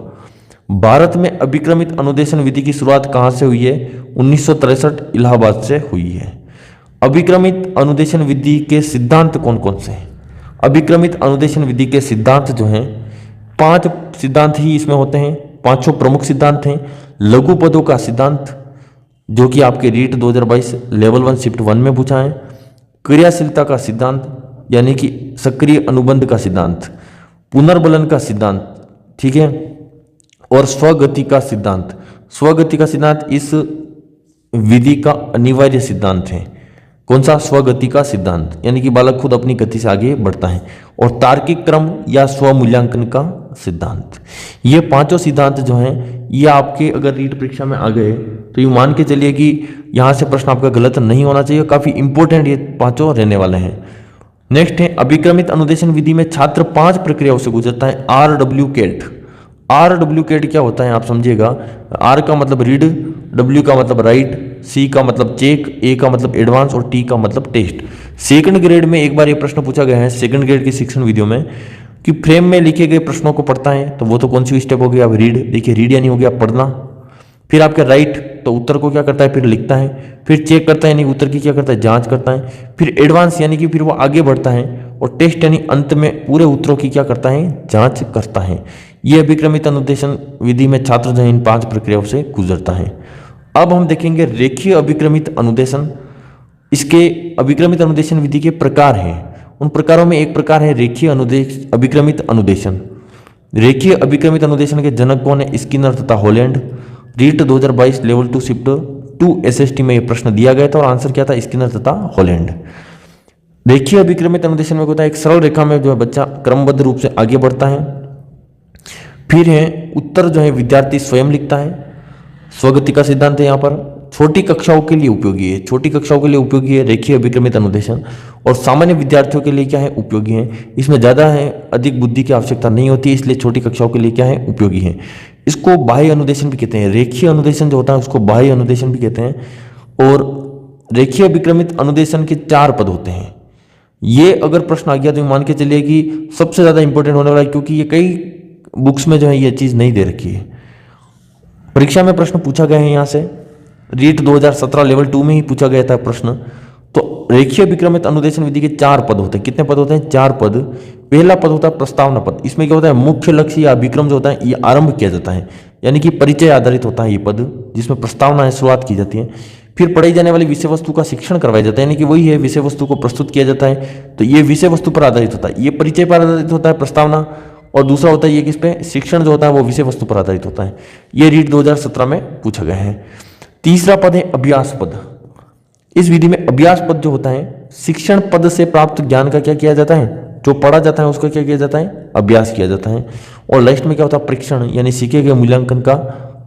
भारत में अभिक्रमित अनुदेशन विधि की शुरुआत कहां से हुई है, 1963 इलाहाबाद से हुई है। अभिक्रमित अनुदेशन विधि के सिद्धांत कौन कौन से हैं। अभिक्रमित अनुदेशन विधि के सिद्धांत जो हैं, 5 सिद्धांत ही इसमें होते हैं। 5 प्रमुख सिद्धांत हैं। लघु पदों का सिद्धांत, जो कि आपके रीट 2022 लेवल 1 शिफ्ट 1 में पूछा है। क्रियाशीलता का सिद्धांत, यानी कि सक्रिय अनुबंध का सिद्धांत। पुनर्बलन का सिद्धांत, ठीक है, और स्वगति का सिद्धांत। स्वगति का सिद्धांत इस विधि का अनिवार्य सिद्धांत है। कौन सा, स्वगति का सिद्धांत, यानी कि बालक खुद अपनी गति से आगे बढ़ता है। और तार्किक क्रम या स्वमूल्यांकन का सिद्धांत। ये 5 सिद्धांत जो हैं, ये आपके अगर रीट परीक्षा में आ गए तो ये मान के चलिए कि यहां से प्रश्न आपका गलत नहीं होना चाहिए। काफी इंपॉर्टेंट ये 5 रहने वाले हैं। नेक्स्ट है अभिक्रमित अनुदेशन विधि में छात्र 5 प्रक्रियाओं से गुजरता है। RW cat. RW कैट क्या होता है आप समझिएगा। R का मतलब रीड, W का मतलब राइट, C का मतलब चेक, A का मतलब एडवांस और T का मतलब टेस्ट। सेकंड ग्रेड में एक बार ये प्रश्न पूछा गया है सेकंड ग्रेड की शिक्षण वीडियो में कि फ्रेम में लिखे गए प्रश्नों को पढ़ता है, तो वो तो कौन सी स्टेप हो गया, अब रीड। देखिए रीड यानी हो गया पढ़ना। फिर आपके राइट, तो उत्तर को क्या करता है, फिर लिखता है। फिर चेक करता है, यानी उत्तर की क्या करता है, जांच करता है। फिर एडवांस, यानी कि फिर वो आगे बढ़ता है। और टेस्ट यानी अंत में पूरे उत्तरों की क्या करता है, जांच करता है। ये अभिक्रमित अनुदेशन विधि में छात्र जो है इन 5 प्रक्रियाओं से गुजरता है। अब हम देखेंगे रेखीय अभिक्रमित अनुदेशन। इसके अभिक्रमित अनुदेशन विधि के प्रकार हैं। उन प्रकारों में एक प्रकार है रेखीय अभिक्रमित अनुदेशन। रेखीय अभिक्रमित अनुदेशन के जनक कौन है, स्किनर तथा Holland. REET 2022 level 2 shift 2 SST में यह प्रश्न दिया गया था और आंसर क्या था, स्किनर तथा हॉलैंड। रेखीय अभिक्रमित अनुदेशन में होता है एक सरल रेखा में जो है बच्चा क्रमबद्ध रूप से आगे बढ़ता है। फिर है उत्तर जो है विद्यार्थी स्वयं लिखता है। स्वगति का सिद्धांत है यहाँ पर। छोटी कक्षाओं के लिए उपयोगी है, छोटी कक्षाओं के लिए उपयोगी है रेखीय अभिक्रमित अनुदेशन। और सामान्य विद्यार्थियों के लिए क्या है, उपयोगी है। इसमें ज्यादा है अधिक बुद्धि की आवश्यकता नहीं होती, इसलिए छोटी कक्षाओं के लिए क्या है, उपयोगी है। इसको बाह्य अनुदेशन भी कहते हैं। रेखीय अनुदेशन जो होता है उसको बाह्य अनुदेशन भी कहते हैं। और रेखीय अभिक्रमित अनुदेशन के 4 पद होते हैं। ये अगर प्रश्न आ गया तो मान के चलिए कि सबसे ज्यादा इंपॉर्टेंट होने वाला है, क्योंकि ये कई बुक्स में जो है ये चीज नहीं दे रखी है। परीक्षा में प्रश्न पूछा गया है यहाँ से। रीट 2017 लेवल 2 में ही पूछा गया था प्रश्न। तो रेखीय विक्रमित अनुदेशन विधि के 4 पद होते हैं। कितने पद होते हैं? 4 पद। पहला पद होता है प्रस्तावना पद। इसमें क्या होता है? मुख्य लक्ष्य या विक्रम जो होता है ये आरंभ किया जाता है, यानी कि परिचय आधारित होता है ये पद, जिसमें प्रस्तावना है, शुरुआत की जाती है। फिर पढ़ाई जाने वाली विषय वस्तु का शिक्षण करवाया जाता है, यानी कि वही है, विषय वस्तु को प्रस्तुत किया जाता है। तो ये विषय वस्तु पर आधारित होता है, ये परिचय पर आधारित होता है प्रस्तावना। और दूसरा होता है ये किस पे? शिक्षण जो होता है वो विषय वस्तु पर आधारित होता है। ये रीट 2017 में पूछा गया है। तीसरा पद है अभ्यास पद। इस विधि में अभ्यास पद जो होता है, शिक्षण पद से प्राप्त ज्ञान का क्या किया जाता है? जो पढ़ा जाता है उसका क्या किया जाता है? अभ्यास किया जाता है। और लास्ट में क्या होता है? परीक्षण, यानी सीखे गए मूल्यांकन का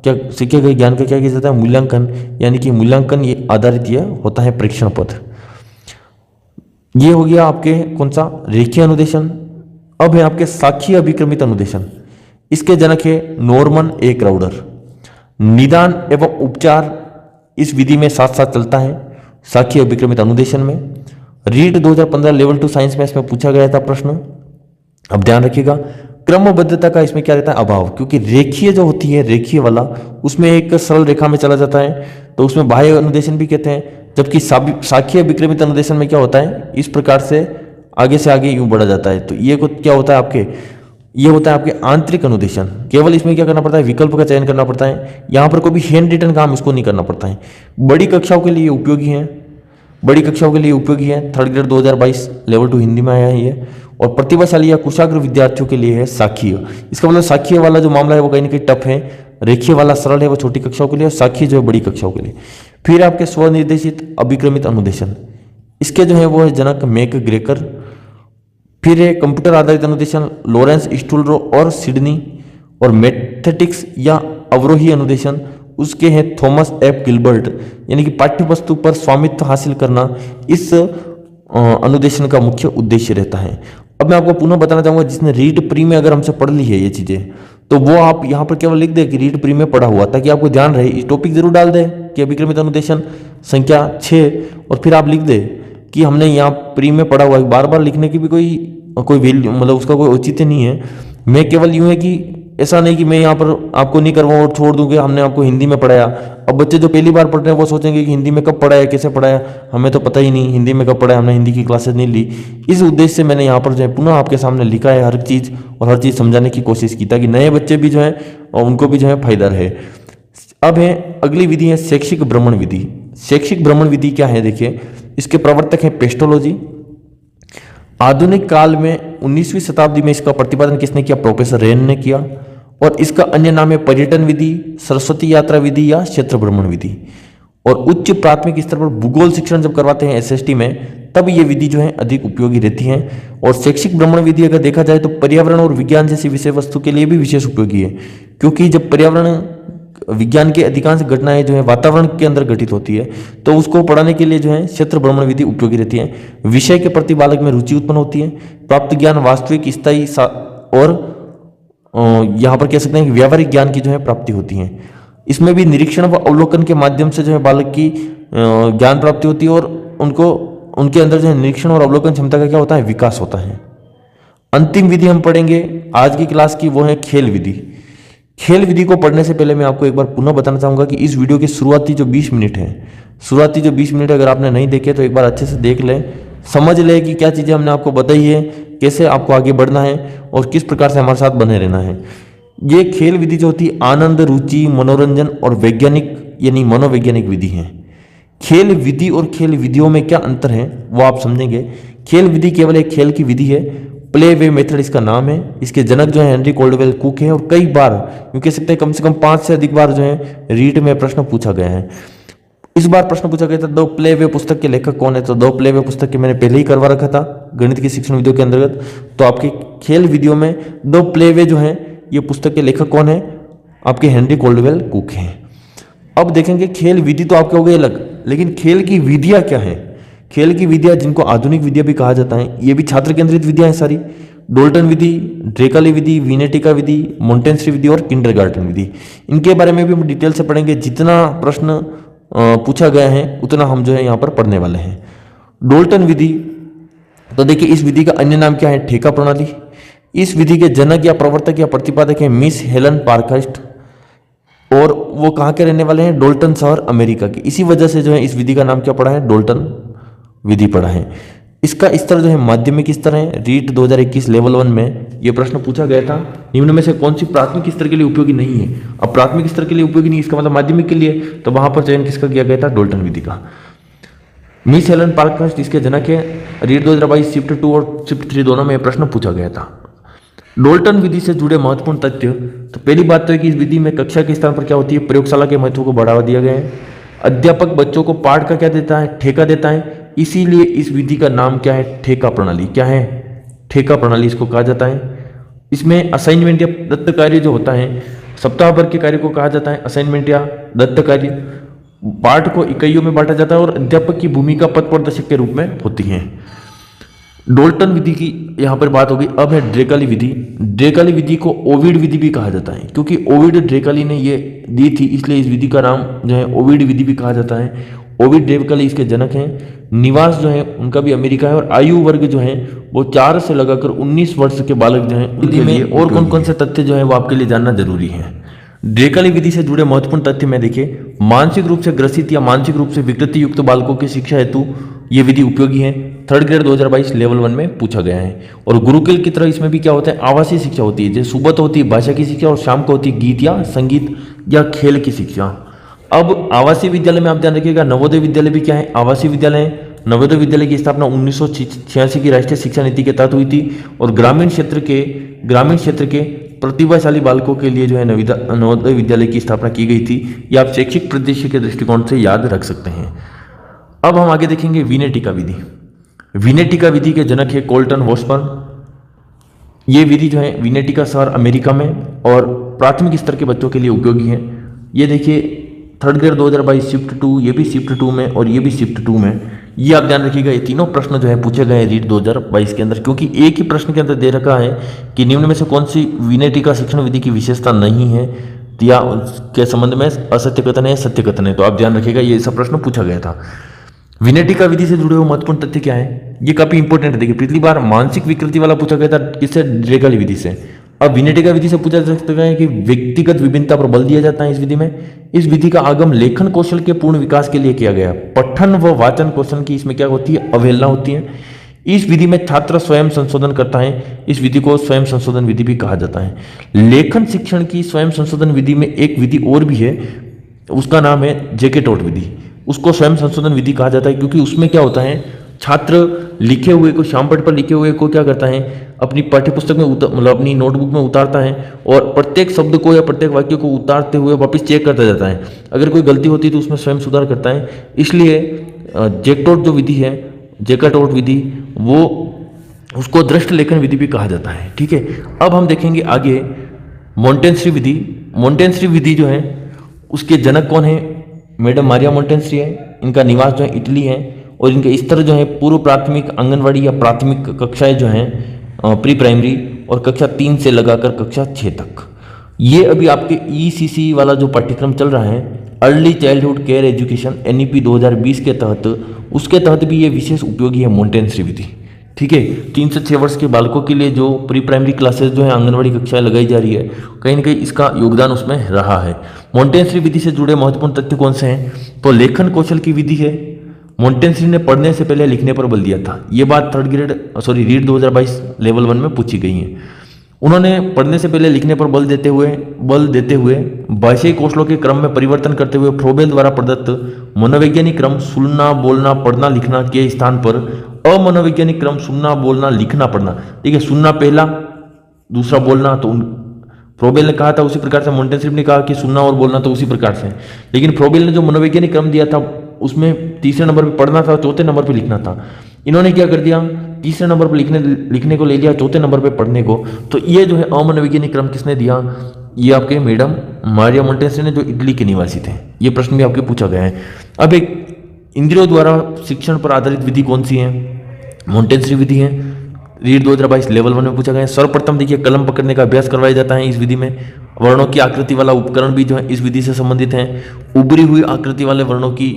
क्या, सीखे गए ज्ञान का क्या किया जाता है? मूल्यांकन, यानी कि मूल्यांकन ये आधारित ये होता है परीक्षण पद। ये हो गया आपके कौन सा? रेखीय अनुदेशन। अब है आपके साखी अभिक्रमित अनुदेशन। इसके जनक है नॉर्मन ए क्राउडर। निदान एवं उपचार इस विधि में साथ साथ चलता है साखी अभिक्रमित अनुदेशन में। रीट 2015 लेवल 2 साइंस में इसमें पूछा गया था प्रश्न। अब ध्यान रखिएगा, क्रमबद्धता का इसमें क्या रहता है? अभाव, क्योंकि रेखीय जो होती है, रेखीय वाला, उसमें एक सरल रेखा में चला जाता है, तो उसमें बाह्य अनुदेशन भी कहते हैं। जबकि साखी अभिक्रमित अनुदेशन में क्या होता है? इस प्रकार से आगे यूं बढ़ा जाता है। तो ये क्या होता है आपके? ये होता है आपके आंतरिक अनुदेशन। केवल इसमें क्या करना पड़ता है? विकल्प का चयन करना पड़ता है। यहाँ पर कोई भी हैंड रिटन काम इसको नहीं करना पड़ता है। बड़ी कक्षाओं के लिए उपयोगी है, बड़ी कक्षाओं के लिए उपयोगी है। 3rd ग्रेड 2022 लेवल 2 हिंदी में आया है ये। और प्रतिभाशाली या कुशाग्र विद्यार्थियों के लिए है साखीय। इसका मतलब साखीय वाला जो मामला है वो कहीं ना कहीं टफ है, रेखीय वाला सरल है, वो छोटी कक्षाओं के लिए, और साखीय जो है बड़ी कक्षाओं के लिए। फिर आपके स्वनिर्देशित अभिक्रमित अनुदेशन, इसके जो है वो है जनक मैक ग्रेकर। फिर है कंप्यूटर आधारित अनुदेशन, लॉरेंस स्टूलरो और सिडनी। और मैथेटिक्स या अवरोही अनुदेशन, उसके हैं थॉमस एफ गिलबर्ट, यानी कि पाठ्य वस्तु पर स्वामित्व हासिल करना इस अनुदेशन का मुख्य उद्देश्य रहता है। अब मैं आपको पुनः बताना चाहूंगा, जिसने रीट प्री में अगर हमसे पढ़ ली है ये चीजें, तो वो आप यहाँ पर केवल लिख दे कि रीट प्री में पढ़ा हुआ, ताकि आपको ध्यान रहे। इस टॉपिक जरूर डाल दे कि अभिक्रमित अनुदेशन संख्या 6, और फिर आप लिख दे कि हमने यहाँ प्री में पढ़ा हुआ है। बार बार लिखने की भी कोई वैल्यू, मतलब उसका कोई औचित्य नहीं है। मैं केवल यूं है कि ऐसा नहीं कि मैं यहाँ पर आपको नहीं करवाऊँ और छोड़ दूँ कि हमने आपको हिंदी में पढ़ाया। अब बच्चे जो पहली बार पढ़ रहे हैं वो सोचेंगे कि हिंदी में कब पढ़ाया, कैसे पढ़ाया, हमें तो पता ही नहीं हिंदी में कब पढ़ाया, हमने हिंदी की क्लासेस नहीं ली। इस उद्देश्य से मैंने यहाँ पर जो है पुनः आपके सामने लिखा है हर चीज़, और हर चीज़ समझाने की कोशिश की, ताकि नए बच्चे भी जो है और उनको भी जो है फायदा रहे। अब है अगली विधि है शैक्षिक भ्रमण विधि। शैक्षिक भ्रमण विधि क्या है? देखिए, इसके प्रवर्तक है पेस्टोलॉजी। आधुनिक काल में 19वीं शताब्दी में इसका प्रतिपादन किसने किया? प्रोफेसर रेन ने किया। और इसका अन्य नाम है पर्यटन विधि, सरस्वती यात्रा विधि या क्षेत्र भ्रमण विधि। और उच्च प्राथमिक स्तर पर भूगोल शिक्षण जब करवाते हैं एसएसटी में, तब ये विधि जो है अधिक उपयोगी रहती है। और शैक्षिक भ्रमण विधि अगर देखा जाए तो पर्यावरण और विज्ञान जैसी विषय वस्तु के लिए भी विशेष उपयोगी है, क्योंकि जब पर्यावरण विज्ञान की अधिकांश घटनाएं जो है वातावरण के अंदर घटित होती है, तो उसको पढ़ाने के लिए जो है क्षेत्र भ्रमण विधि उपयोगी रहती है। विषय के प्रति बालक में रुचि उत्पन्न होती है। प्राप्त ज्ञान वास्तविक, स्थायी और यहाँ पर कह सकते हैं कि व्यावहारिक ज्ञान की जो है प्राप्ति होती है। इसमें भी निरीक्षण व अवलोकन के माध्यम से जो है बालक की ज्ञान प्राप्ति होती है, और उनके अंदर जो है निरीक्षण और अवलोकन क्षमता का क्या होता है? विकास होता है। अंतिम विधि हम पढ़ेंगे आज की क्लास की, वो है खेल विधि। खेल विधि को पढ़ने से पहले मैं आपको एक बार पुनः बताना चाहूंगा कि इस वीडियो के शुरुआती जो 20 मिनट है, शुरुआती जो 20 मिनट अगर आपने नहीं देखे तो एक बार अच्छे से देख लें, समझ ले कि क्या चीज़ें हमने आपको बताई है, कैसे आपको आगे बढ़ना है और किस प्रकार से हमारे साथ बने रहना है। ये खेल विधि जो होती है आनंद, रुचि, मनोरंजन और वैज्ञानिक यानी मनोवैज्ञानिक विधि है। खेल विधि और खेल विधियों में क्या अंतर है वो आप समझेंगे। खेल विधि केवल एक खेल की विधि है, प्ले वे मेथड इसका नाम है। इसके जनक जो है हेनरी कोल्डवेल कुक है, और कई बार यूँ कह सकते हैं कम से कम 5 से अधिक बार जो है रीट में प्रश्न पूछा गया है। इस बार प्रश्न पूछा गया था द प्ले वे पुस्तक के लेखक कौन है? तो द प्ले वे पुस्तक के मैंने पहले ही करवा रखा था गणित की शिक्षण विधियों के अंतर्गत। तो आपके खेल विधियों में द प्ले वे जो है ये पुस्तक के लेखक कौन है? आपके हेनरी कोल्डवेल कुक हैं। अब देखेंगे खेल विधि तो आपके हो गई अलग, लेकिन खेल की विधियां क्या है? खेल की विधियां जिनको आधुनिक विधियां भी कहा जाता है, ये भी छात्र केंद्रित विधियां हैं सारी। डोल्टन विधि, ड्रेकाली विधि, विनेटिका विधि, मोंटेंसरी विधि और किंडरगार्टन विधि, इनके बारे में भी हम डिटेल से पढ़ेंगे। जितना प्रश्न पूछा गया है उतना हम जो है यहाँ पर पढ़ने वाले हैं। डोल्टन विधि, तो देखिए इस विधि का अन्य नाम क्या है? ठेका प्रणाली। इस विधि के जनक या प्रवर्तक या प्रतिपादक है मिस हेलन पार्कहर्स्ट। और वो कहाँ के रहने वाले हैं, डोल्टन शहर अमेरिका के। इसी वजह से जो है इस विधि का नाम क्या पड़ा है, डोल्टन विधि पड़ा है। इसका स्तर जो है माध्यमिक स्तर है। रीट 2021 लेवल 1 में ये प्रश्न पूछा गया था, निम्न में से कौन सी प्राथमिक स्तर के लिए उपयोगी नहीं है। अब प्राथमिक स्तर के लिए उपयोगी नहीं, इसका मतलब माध्यमिक के लिए, तो वहां पर चयन किसका किया गया था, डोल्टन विधि का। मिस हेलन पार्कहर्स्ट इसके जनक है। रीट 2022 शिफ्ट 2 और शिफ्ट 3 दोनों में प्रश्न पूछा गया था। डोल्टन विधि से जुड़े महत्वपूर्ण तथ्य, तो पहली बात तो है कि इस विधि में कक्षा के स्थान पर क्या होती है, प्रयोगशाला के महत्व को बढ़ावा दिया गया है। अध्यापक बच्चों को पाठ का क्या देता है, ठेका देता है, इसीलिए इस विधि का नाम क्या है, ठेका प्रणाली। क्या है, ठेका प्रणाली इसको कहा जाता है। इसमें असाइनमेंट या दत्त कार्य जो होता है, सप्ताह भर के कार्य को कहा जाता है असाइनमेंट या दत्त कार्य। पाठ को इकाइयों में बांटा जाता है और अध्यापक की भूमिका पथ प्रदर्शक के रूप में होती है। डोल्टन विधि की यहाँ पर बात हो गई। अब है ड्रेकाली विधि। ड्रेकाली विधि को ओविड विधि भी कहा जाता है, क्योंकि ओविड ड्रेकाली ने ये दी थी, इसलिए इस विधि का नाम जो है ओविड विधि भी कहा जाता है। ओविड ड्रेकाली इसके जनक हैं। निवास जो है उनका भी अमेरिका है और आयु वर्ग जो है वो 4 से लगाकर 19 वर्ष के बालक जो है उनके लिए और कौन कौन से तथ्य जो है वो आपके लिए जानना जरूरी है। ड्रेकाली विधि से जुड़े महत्वपूर्ण तथ्य में देखिए, मानसिक रूप से ग्रसित या मानसिक रूप से विकृति युक्त बालकों की शिक्षा हेतु ये विधि उपयोगी है। 3rd ग्रेड 2022 लेवल 1 में पूछा गया है। और गुरुकुल की तरह इसमें भी क्या होता है, आवासीय शिक्षा होती है, जैसे सुबह तो होती है भाषा की शिक्षा और शाम को होती है गीत या संगीत या खेल की शिक्षा। अब आवासीय विद्यालय में आप ध्यान रखिएगा, नवोदय विद्यालय भी क्या है, आवासीय विद्यालय है। नवोदय विद्यालय की स्थापना 1986 की राष्ट्रीय शिक्षा नीति के तहत हुई थी और ग्रामीण क्षेत्र के प्रतिभाशाली बालकों के लिए जो है नवोदय विद्यालय की स्थापना की गई थी। ये आप शैक्षिक परिदृश्य के दृष्टिकोण से याद रख सकते हैं। अब हम आगे देखेंगे विनेटिका विधि। विनेटिका विधि के जनक है कोल्टन वॉसबर्न। ये विधि जो है विनेटिका शहर अमेरिका में और प्राथमिक स्तर के बच्चों के लिए उपयोगी है। ये देखिए 3rd ग्रेड 2022 शिफ्ट 2, ये भी शिफ्ट 2 में और ये भी शिफ्ट 2 में। ये आप ध्यान रखिएगा, ये तीनों प्रश्न जो है पूछे गए हैं रीट 2022 के अंदर, क्योंकि एक ही प्रश्न के अंदर दे रखा है कि निम्न में से कौन सी विनेटिका शिक्षण विधि की विशेषता नहीं है या उसके संबंध में असत्य कथन है, सत्य कथन है। तो आप ध्यान रखिएगा, ये सब प्रश्न पूछा गया था। विनेटिका विधि से जुड़े हुए महत्वपूर्ण तथ्य क्या है, ये काफी इंपॉर्टेंट है। देखिए पिछली बार मानसिक विकृति वाला पूछा गया था, किससे, ड्रेकाली विधि से। अब विनेटिका विधि से पूछा जा सकता है कि व्यक्तिगत विभिन्नता पर बल दिया जाता है इस विधि में। इस विधि का आगम लेखन कौशल के पूर्ण विकास के लिए किया गया। पठन व वाचन कौशल की इसमें क्या होती है, अवहेलना होती है। इस विधि में छात्र स्वयं संशोधन करता है, इस विधि को स्वयं संशोधन विधि भी कहा जाता है। लेखन शिक्षण की स्वयं संशोधन विधि में एक विधि और भी है, उसका नाम है जेके टोट विधि। उसको स्वयं संशोधन विधि कहा जाता है, क्योंकि उसमें क्या होता है, छात्र लिखे हुए को, श्यामपट्ट पर लिखे हुए को क्या करता है, अपनी पाठ्यपुस्तक में मतलब अपनी नोटबुक में उतारता है और प्रत्येक शब्द को या प्रत्येक वाक्य को उतारते हुए वापस चेक करता जाता है। अगर कोई गलती होती है तो उसमें स्वयं सुधार करता है। इसलिए जेकटोट जो विधि है, जेकाटोट विधि, वो उसको दृष्ट लेखन विधि भी कहा जाता है। ठीक है, अब हम देखेंगे आगे मोंटेंसरी विधि। मोंटेंसरी विधि जो है उसके जनक कौन है, मैडम मारिया मोंटेंसरी है। इनका निवास जो है इटली है और इनके स्तर जो है पूर्व प्राथमिक, आंगनवाड़ी या प्राथमिक कक्षाएं जो हैं, प्री प्राइमरी और कक्षा 3 से लगाकर कक्षा 6 तक। ये अभी आपके ECC वाला जो पाठ्यक्रम चल रहा है, early childhood care education NEP 2020 के तहत, उसके तहत भी ये विशेष उपयोगी है मोंटेंसरी विधि। ठीक है, 3 से 6 वर्ष के बालकों के लिए जो प्री प्राइमरी क्लासेस जो है, आंगनवाड़ी कक्षाएं लगाई जा रही है, कहीं ना कहीं इसका योगदान उसमें रहा है। मोंटेंसरी विधि से जुड़े महत्वपूर्ण तथ्य कौन से हैं, तो लेखन कौशल की विधि है। मोंटेंसरी ने पढ़ने से पहले लिखने पर बल दिया था। ये बात रीट 2022 लेवल 1 में पूछी गई है। उन्होंने पढ़ने से पहले लिखने पर बल देते हुए भाषाई कौशलों के क्रम में परिवर्तन करते हुए फ्रोबेल द्वारा प्रदत्त मनोवैज्ञानिक क्रम सुनना, बोलना, पढ़ना, लिखना के स्थान पर अमनोवैज्ञानिक क्रम सुनना, बोलना, लिखना, पढ़ना। ठीक है, सुनना पहला, दूसरा बोलना, तो फ्रोबेल ने कहा था उसी प्रकार से मोंटेंसरी ने कहा कि सुनना और बोलना तो उसी प्रकार से। लेकिन फ्रोबेल ने जो मनोवैज्ञानिक क्रम दिया था उसमें तीसरे नंबर पे पढ़ना था, चौथे नंबर पे लिखना था। इन्होंने क्या कर दिया, तीसरे नंबर पर लिखने को ले लिया, चौथे नंबर पे पढ़ने को। तो ये जो है अमनोवैज्ञानिक क्रम किसने दिया, ये आपके मैडम मारिया मोंटेंसरी ने, जो इटली के निवासी थे। ये प्रश्न भी आपके पूछा गया है। अब एक इंद्रियों द्वारा शिक्षण पर आधारित विधि कौन सी है, मोंटेंसरी विधि है। रीट 2022 लेवल 1 में पूछा गया है। सर्वप्रथम देखिए कलम पकड़ने का अभ्यास करवाया जाता है इस विधि में। वर्णों की आकृति वाला उपकरण भी जो है इस विधि से संबंधित है। उभरी हुई आकृति वाले वर्णों की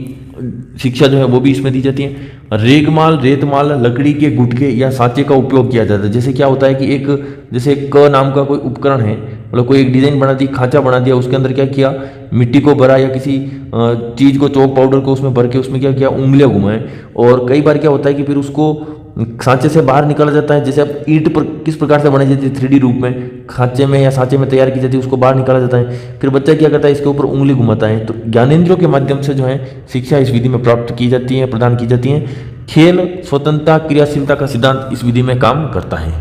शिक्षा जो है वो भी इसमें दी जाती है। रेगमाल, रेतमाल, लकड़ी के गुटके या सांचे का उपयोग किया जाता है। जैसे क्या होता है कि जैसे क नाम का कोई उपकरण है, मतलब कोई एक डिजाइन बना दी, खांचा बना दिया, उसके अंदर क्या किया, मिट्टी को भरा या किसी चीज को, चौक पाउडर को उसमें भर के उसमें क्या किया, उंगलियां घुमाए। और कई बार क्या होता है कि फिर उसको सांचे से बाहर निकाला जाता है। जैसे अब ईंट पर किस प्रकार से बनाई जाती है 3D रूप में, खांचे में या सांचे में तैयार की जाती है, उसको बाहर निकाला जाता है। फिर बच्चा क्या करता है, इसके ऊपर उंगली घुमाता है। तो ज्ञानेंद्रियों के माध्यम से जो है शिक्षा इस विधि में प्राप्त की जाती है, प्रदान की जाती है। खेल, स्वतंत्रता, क्रियाशीलता का सिद्धांत इस विधि में काम करता है।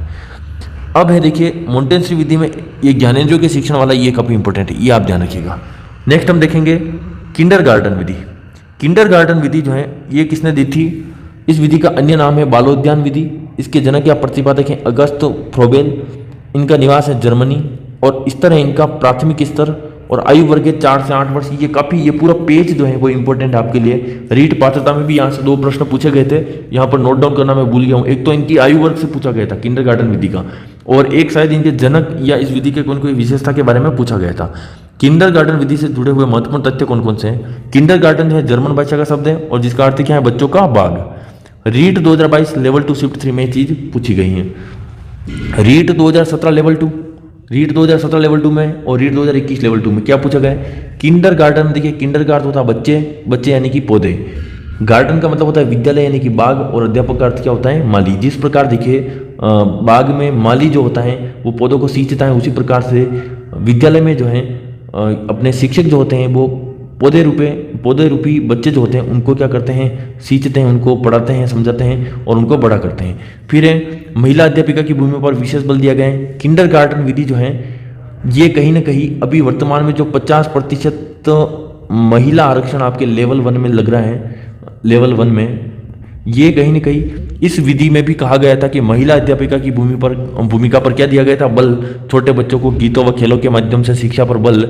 अब है देखिए मोंटेसरी विधि में ये ज्ञानेंद्रियों के शिक्षण वाला, ये काफी इंपॉर्टेंट है, ये आप ध्यान रखिएगा। नेक्स्ट हम देखेंगे किंडरगार्टन विधि। किंडरगार्टन विधि जो है ये किसने दी थी? इस विधि का अन्य नाम है बालोद्यान विधि। इसके जनक या प्रतिपादक हैं अगस्त फ्रोबेल। इनका निवास है जर्मनी और इस तरह इनका प्राथमिक स्तर और आयु वर्ग है 4 से 8 वर्ष। ये पूरा पेज जो है वो इंपॉर्टेंट है आपके लिए। रीट पात्रता में भी यहाँ से 2 प्रश्न पूछे गए थे, यहाँ पर नोट डाउन करना मैं भूल गया हूँ। एक तो इनकी आयु वर्ग से पूछा गया था किंडरगार्टन विधि का, और एक शायद इनके जनक या इस विधि के कोई विशेषता के बारे में पूछा गया था। किंडरगार्टन विधि से जुड़े हुए महत्वपूर्ण तथ्य कौन कौन से हैं? किंडरगार्टन जो है जर्मन भाषा का शब्द है और जिसका अर्थ क्या है, बच्चों का बाग। रीट 2022 लेवल 2 शिफ्ट 3 में चीज पूछी गई है। रीट 2017 लेवल 2, रीट 2017 लेवल 2 में और रीट 2021 लेवल 2 में क्या पूछा गया है? किंडरगार्टन। देखिए किंडर का अर्थ होता है बच्चे, बच्चे यानी कि पौधे। गार्डन का मतलब होता है विद्यालय यानी कि बाग, और अध्यापक का अर्थ क्या होता है? माली। जिस प्रकार देखिए बाग में माली जो होता है वो पौधों को सींचता है, उसी प्रकार से विद्यालय में जो है अपने शिक्षक जो होते हैं वो पौधे रूपी बच्चे जो होते हैं उनको क्या करते हैं? सींचते हैं, उनको पढ़ाते हैं, समझाते हैं और उनको बड़ा करते हैं। फिर है महिला अध्यापिका की भूमिका पर विशेष बल दिया गया है। किंडरगार्टन विधि जो है ये कहीं ना कहीं अभी वर्तमान में जो 50% महिला आरक्षण आपके लेवल 1 में लग रहा है, लेवल 1 में, ये कहीं ना कहीं इस विधि में भी कहा गया था कि महिला अध्यापिका की भूमिका पर क्या दिया गया था? बल। छोटे बच्चों को गीतों व खेलों के माध्यम से शिक्षा पर बल।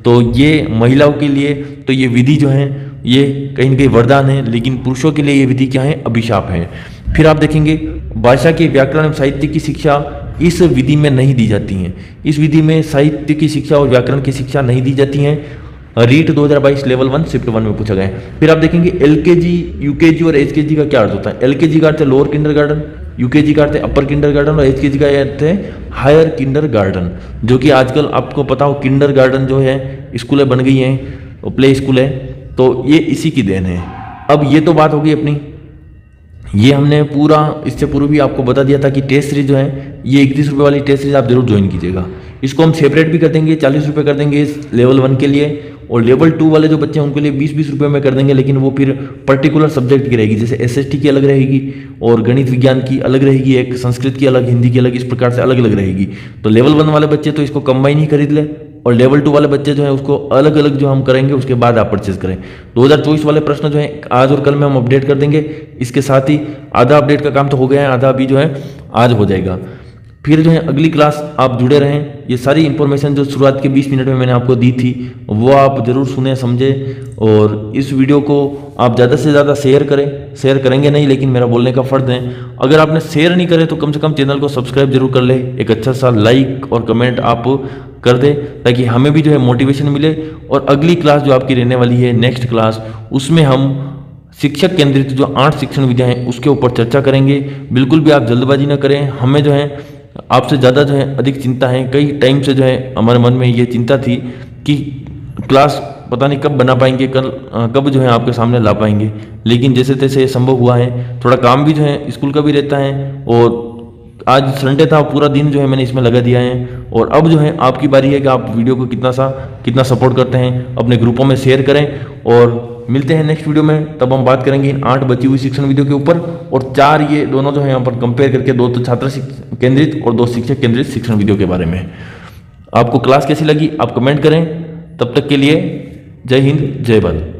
तो ये महिलाओं के लिए तो ये विधि जो है ये कहीं ना कहीं वरदान है, लेकिन पुरुषों के लिए ये विधि क्या है? अभिशाप है। फिर आप देखेंगे भाषा के व्याकरण एवं साहित्य की शिक्षा इस विधि में नहीं दी जाती है। इस विधि में साहित्य की शिक्षा और व्याकरण की शिक्षा नहीं दी जाती है। रीट 2022 लेवल 1 शिफ्ट 1 में पूछा गया है। फिर आप देखेंगे एलकेजी, यूकेजी और एचकेजी का क्या अर्थ होता है? एलकेजी का अर्थ है लोअर किंडरगार्टन, यूकेजी का अर्थ है अपर किंडरगार्टन और एचकेजी का अर्थ है हायर किंडरगार्टन। जो कि आजकल आपको पता हो किंडरगार्टन जो है स्कूलें बन गई हैं, प्ले स्कूल है, तो ये इसी की देन है। अब ये तो बात होगी अपनी, ये हमने पूरा इससे पूर्व भी आपको बता दिया था कि टेस्ट सीरीज जो है ये 31 रुपये वाली टेस्ट सीरीज आप जरूर ज्वाइन कीजिएगा। इसको हम सेपरेट भी कर देंगे, 40 रुपये कर देंगे इस लेवल 1 के लिए, और लेवल 2 वाले जो बच्चे हैं उनके लिए 20-20 रुपये में कर देंगे, लेकिन वो फिर पर्टिकुलर सब्जेक्ट की रहेगी। जैसे एसएसटी की अलग रहेगी और गणित विज्ञान की अलग रहेगी, एक संस्कृत की अलग, हिंदी की अलग, इस प्रकार से अलग अलग रहेगी। तो लेवल 1 वाले बच्चे तो इसको कंबाइन ही खरीद ले, और लेवल 2 वाले बच्चे जो है उसको अलग अलग जो हम करेंगे उसके बाद आप परचेज करें। 2024 वाले प्रश्न जो है आज और कल में हम अपडेट कर देंगे। इसके साथ ही आधा अपडेट का काम तो हो गया है, आधा अभी जो है आज हो जाएगा। फिर जो है अगली क्लास आप जुड़े रहें। ये सारी इन्फॉर्मेशन जो शुरुआत के 20 मिनट में मैंने आपको दी थी वो आप जरूर सुने समझे, और इस वीडियो को आप ज़्यादा से ज़्यादा शेयर करें। शेयर करेंगे नहीं, लेकिन मेरा बोलने का फ़र्ज है। अगर आपने शेयर नहीं करे तो कम से कम चैनल को सब्सक्राइब जरूर कर ले, एक अच्छा सा लाइक और कमेंट आप कर दे, ताकि हमें भी जो है मोटिवेशन मिले। और अगली क्लास जो आपकी रहने वाली है नेक्स्ट क्लास, उसमें हम शिक्षक केंद्रित जो 8 शिक्षण विधियाँ हैं उसके ऊपर चर्चा करेंगे। बिल्कुल भी आप जल्दबाजी ना करें, हमें जो है आपसे ज़्यादा जो है अधिक चिंता है। कई टाइम से जो है हमारे मन में ये चिंता थी कि क्लास पता नहीं कब बना पाएंगे, कब जो है आपके सामने ला पाएंगे, लेकिन जैसे तैसे ये संभव हुआ है। थोड़ा काम भी जो है स्कूल का भी रहता है, और आज संडे था, पूरा दिन जो है मैंने इसमें लगा दिया है। और अब जो है आपकी बारी है कि आप वीडियो को कितना सपोर्ट करते हैं, अपने ग्रुपों में शेयर करें। और मिलते हैं नेक्स्ट वीडियो में, तब हम बात करेंगे इन 8 बची हुई शिक्षण विधियों के ऊपर, और 4 ये दोनों जो है यहाँ पर कंपेयर करके, 2 तो छात्र केंद्रित और 2 शिक्षक केंद्रित शिक्षण विधियों के बारे में। आपको क्लास कैसी लगी आप कमेंट करें। तब तक के लिए जय हिंद, जय भारत।